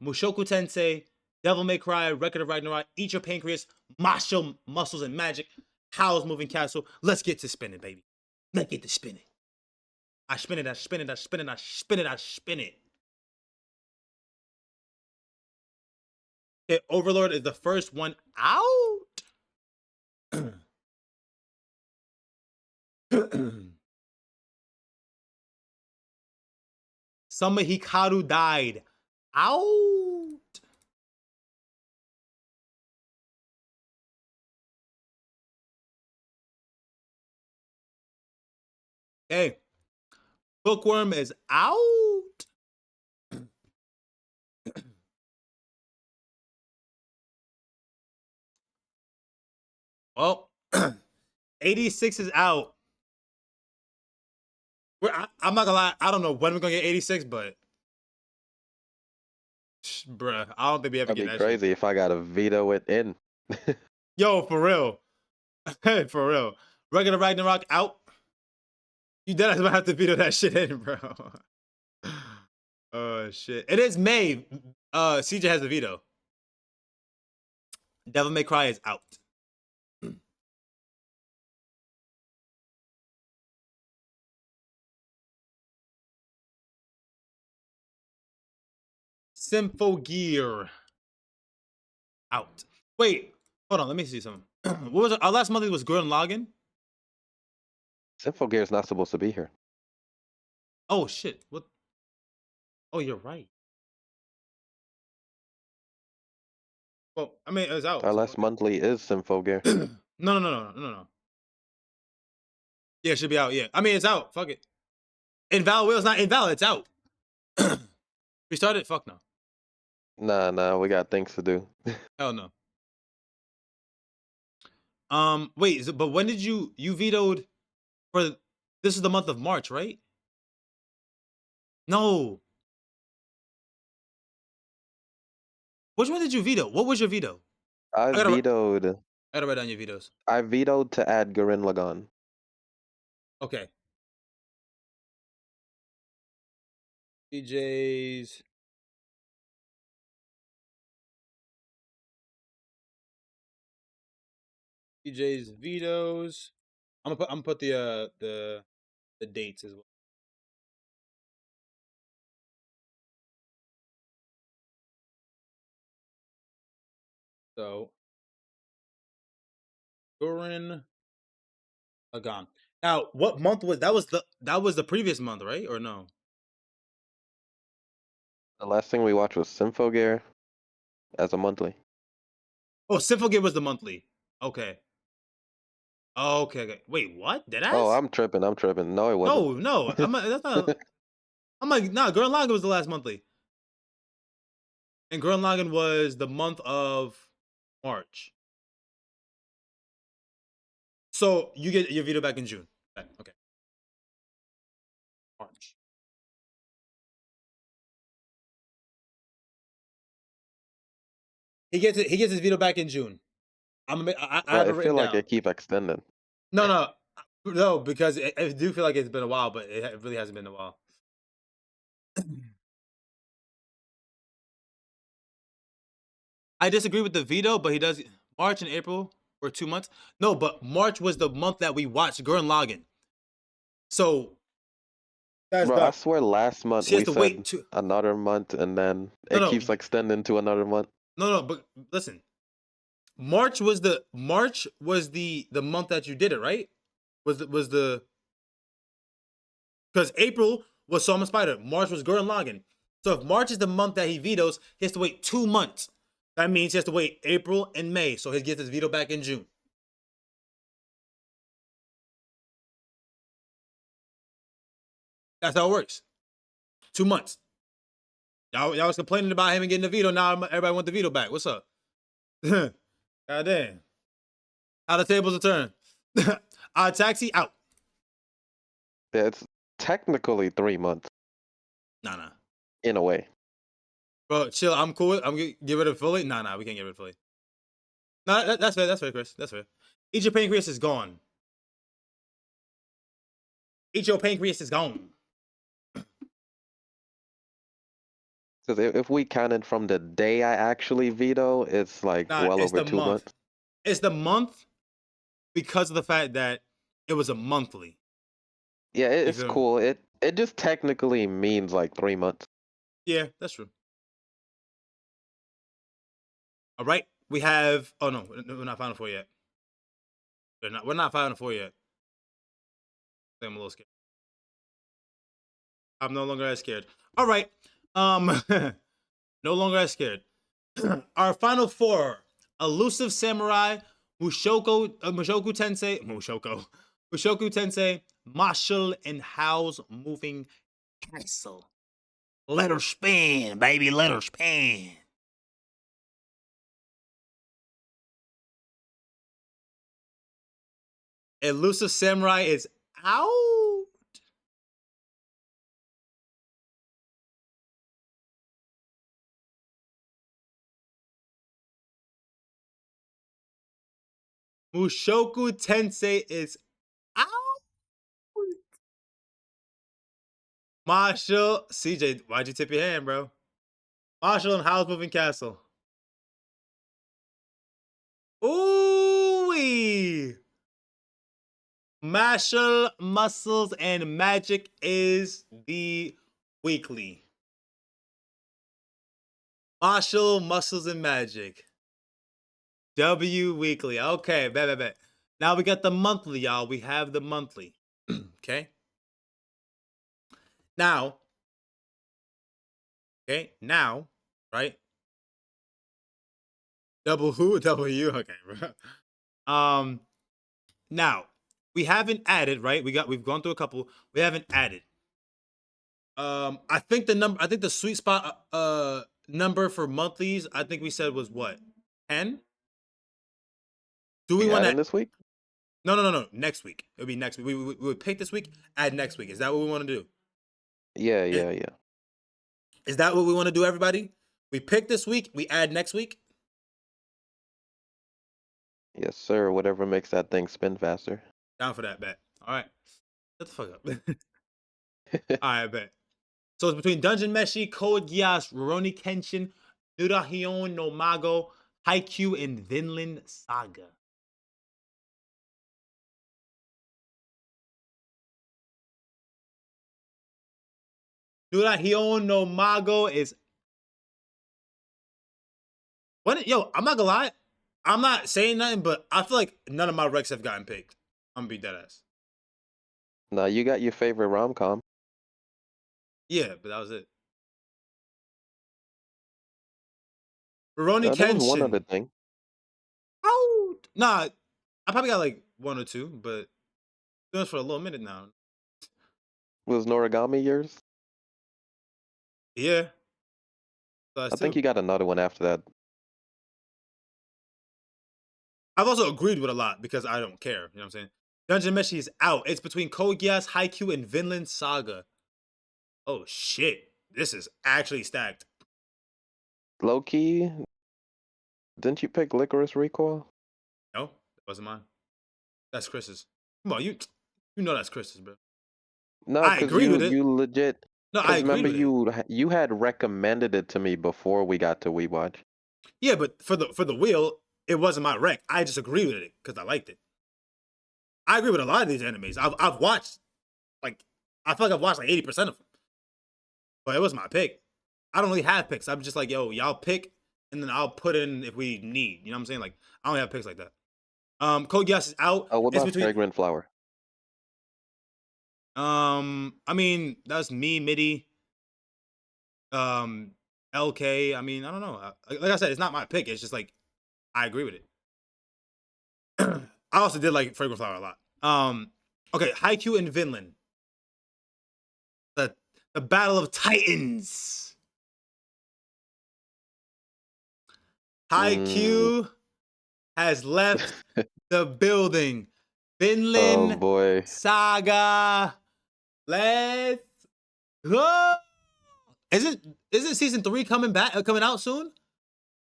Mushoku Tensei, Devil May Cry, Record of Ragnarok, Eat Your Pancreas, Macho Muscles and Magic, Howl's Moving Castle. Let's get to spinning, baby. Let's get to spinning. I spin it, I spin it, I spin it, I spin it, I spin it. Okay, Overlord is the first one out. Summer Hikaru died. Out. Hey, Bookworm is out. Well, 86 is out. I'm not gonna lie. I don't know when we're gonna get 86, but bruh, I don't think we ever That'd get be that shit. crazy if I got to veto it in. Yo, for real. Hey, for real. Regular Ragnarok out. You dead gonna have to veto that shit in, bro. Oh shit. It is May. CJ has a veto. Devil May Cry is out. Symphogear out. Wait, hold on. Let me see something. What was our last monthly was Gurren Lagann? Symphogear is not supposed to be here. Oh shit! What? Oh, you're right. Well, I mean, it was out. Our So last monthly is Symphogear. no. Yeah, it should be out. Yeah, I mean, it's out. Fuck it. Invalid whale's not invalid. It's out. Restart it. Fuck no. Nah, we got things to do. Hell no. Wait, but when did you vetoed for? This is the month of March, right? No. Which one did you veto? What was your veto? I gotta, vetoed. I gotta write down your vetoes. I vetoed to add Gurren Lagann. Okay. DJs. DJs vetoes. I'm gonna put the dates as well. So Gurren Lagann. Now, what month was that? That was the previous month, right? Or no? The last thing we watched was Symphogear as a monthly. Oh, Symphogear was the monthly. Okay. Okay. Wait, what? Did I? Oh, I'm tripping. No, it wasn't. No. That's not. I'm like, nah. Gurren Lagann was the last monthly, and Gurren Lagann was the month of March. So you get your veto back in June. Okay. March. He gets it. He gets his veto back in June. I have But it I feel written like down. it keep extending. No, because I do feel like it's been a while, but it really hasn't been a while. I disagree with the veto, but he does. March and April were 2 months. No, but March was the month that we watched Gurren Lagann. So that's Bro, I done. swear last month She has we to wait said to. another month and then No, it no, keeps extending to another month. no. But listen, March was the month that you did it, right? Was the because April was Soma Spider, March was Gurren Lagann. So if March is the month that he vetoes, he has to wait 2 months. That means he has to wait April and May, so he gets his veto back in June. That's how it works. 2 months. Y'all was complaining about him and getting the veto. Now everybody want the veto back. What's up? God damn. How the tables are turned. Taxi out. Yeah, it's technically 3 months Nah. in a way. Bro, chill. I'm cool. I'm gonna get rid of fully. Nah. We can't get rid of fully. Nah, that's fair. That's fair, Chris. That's fair. Eat your pancreas is gone. Eat your pancreas is gone. Because if we counted from the day I actually veto, it's like Nah, well it's over the 2 months. month. It's the month because of the fact that it was a monthly. Yeah, You it's feel me? cool. It just technically means like 3 months. Yeah, that's true. All right. We have. Oh no, we're not Final Four yet. We're not Final Four yet. I'm a little scared. I'm no longer as scared. All right. No longer as scared. Our final four: Elusive Samurai, Mushoku Tensei, Marshall, and Howl's Moving Castle. Let her spin, baby. Let her spin. Elusive Samurai is out. Mushoku Tensei is out. Marshall, CJ, why'd you tip your hand, bro? Marshall and Howl's Moving Castle. Ooh. Marshall, Muscles, and Magic is the weekly. Martial Muscles and Magic. W weekly. Okay, bet. Now we got the monthly, y'all. We have the monthly. Okay. Now, right? Double who? W. Okay, bro. Now we haven't added, right? We've gone through a couple. We haven't added. I think the sweet spot number for monthlies, I think we said was what? 10? Do we We want add to in this week? No. Next week. It'll be next week. We would pick this week, add next week. Is that what we want to do? Yeah. Is that what we want to do, everybody? We pick this week, we add next week. Yes, sir. Whatever makes that thing spin faster. Down for that bet. All right. Shut the fuck up. All right, bet. So it's between Dungeon Meshi, Code Geass, Rurouni Kenshin, Nurahion no Mago, Haikyuu, and Vinland Saga. Nurahion no Mago is what? Yo, I'm not gonna lie. I'm not saying nothing, but I feel like none of my recs have gotten picked. I'm gonna be dead ass. Now you got your favorite rom-com. Yeah, but that was it. Rurouni There was one other Kenshin. thing. Oh, nah. I probably got like one or two, but doing this for a little minute now. Was Noragami yours? Yeah, so I that's think two. you got another one after that. I've also agreed with a lot because I don't care. You know what I'm saying? Dungeon Meshi is out. It's between Code Geass, Haikyuu, and Vinland Saga. Oh shit, this is actually stacked. Low key, didn't you pick Licorice Recoil? No, that wasn't mine. That's Chris's. Come on, you know that's Chris's, bro. No, I cause agreed you with it. you legit. No, I Cause agreed remember with it. you had recommended it to me before we got to WeebWatch. Yeah, but for the wheel, it wasn't my rec. I just agreed with it because I liked it. I agree with a lot of these animes. I've watched like I feel like I've watched like 80% of them, but it was my pick. I don't really have picks. I'm just like, yo, y'all pick, and then I'll put in if we need. You know what I'm saying? Like I don't have picks like that. Code Geass is out. Oh, what It's about between. Fragrant Flower? I mean that's me, Midi, um, LK. I mean I don't know. Like I said, it's not my pick. It's just like I agree with it. I also did like Fragrant Flower a lot. Okay, Haikyuu and Vinland. The the Battle of Titans. Mm, Haikyuu has left the building. oh Vinland boy. Saga. Let's go. Isn't season 3 coming out soon?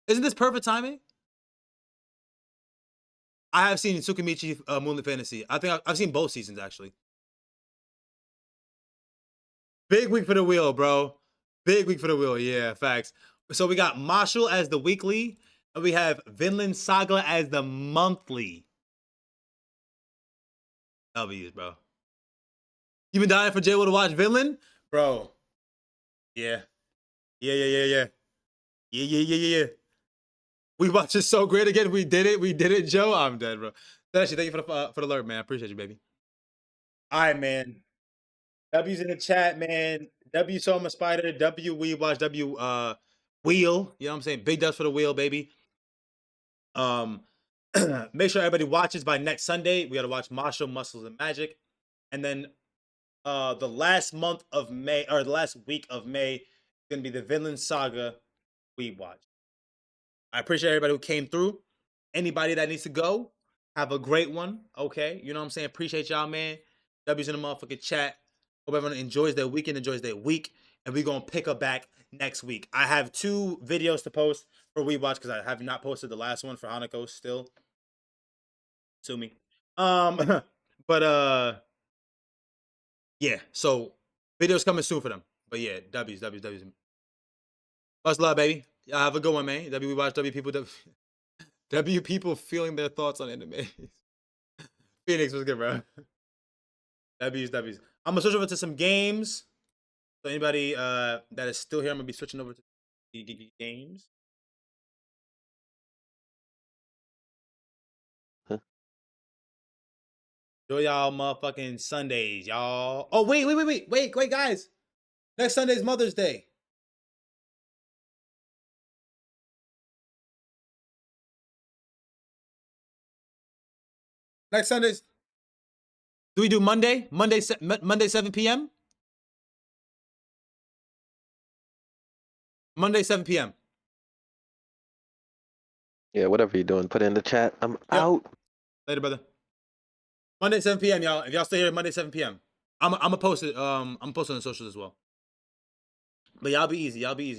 Isn't this perfect timing? I have seen Tsukimichi Moonlit Fantasy. I think I've seen both seasons actually. Big week for the wheel, bro. Big week for the wheel. Yeah, facts. So we got Marshall as the weekly, and we have Vinland Saga as the monthly. W's, bro. You been dying for J-Will to watch Vinland? Bro. Yeah. Yeah. Yeah. We watched it so great again. We did it, Joe. I'm dead, bro. Actually, thank you for the alert, man. I appreciate you, baby. All right, man. W's in the chat, man. W Soma Spider, W WeebWatch, W Wheel. You know what I'm saying? Big dubs for the wheel, baby. Um make sure everybody watches by next Sunday. We gotta watch Martial Muscles and Magic. And then the last month of May, or the last week of May, is gonna be the Vinland Saga WeebWatch. I appreciate everybody who came through. Anybody that needs to go, have a great one. Okay. You know what I'm saying? Appreciate y'all, man. W's in the motherfucking chat. Hope everyone enjoys their weekend, enjoys their week. And we're going to pick up back next week. I have 2 videos to post for WeebWatch because I have not posted the last one for Hanako still. To me. But yeah, so videos coming soon for them. But yeah, W's. Much love, baby. Y'all have a good one, man. W WeebWatch, W people, W people feeling their thoughts on anime. Phoenix was good, bro. W's. I'm gonna switch over to some games. So anybody that is still here, I'm gonna be switching over to Games. Huh? Enjoy y'all motherfucking Sundays, y'all. Oh, wait, guys. Next Sunday's Mother's Day. Next Sunday's. Do we do Monday? Monday 7 p.m.? Monday 7 p.m. Yeah, whatever you're doing, put it in the chat. I'm Yep. out. Later, brother. Monday 7 p.m. y'all. If y'all stay here, Monday 7 p.m. I'm gonna post it. I'm posting on the socials as well. But y'all be easy. Y'all be easy.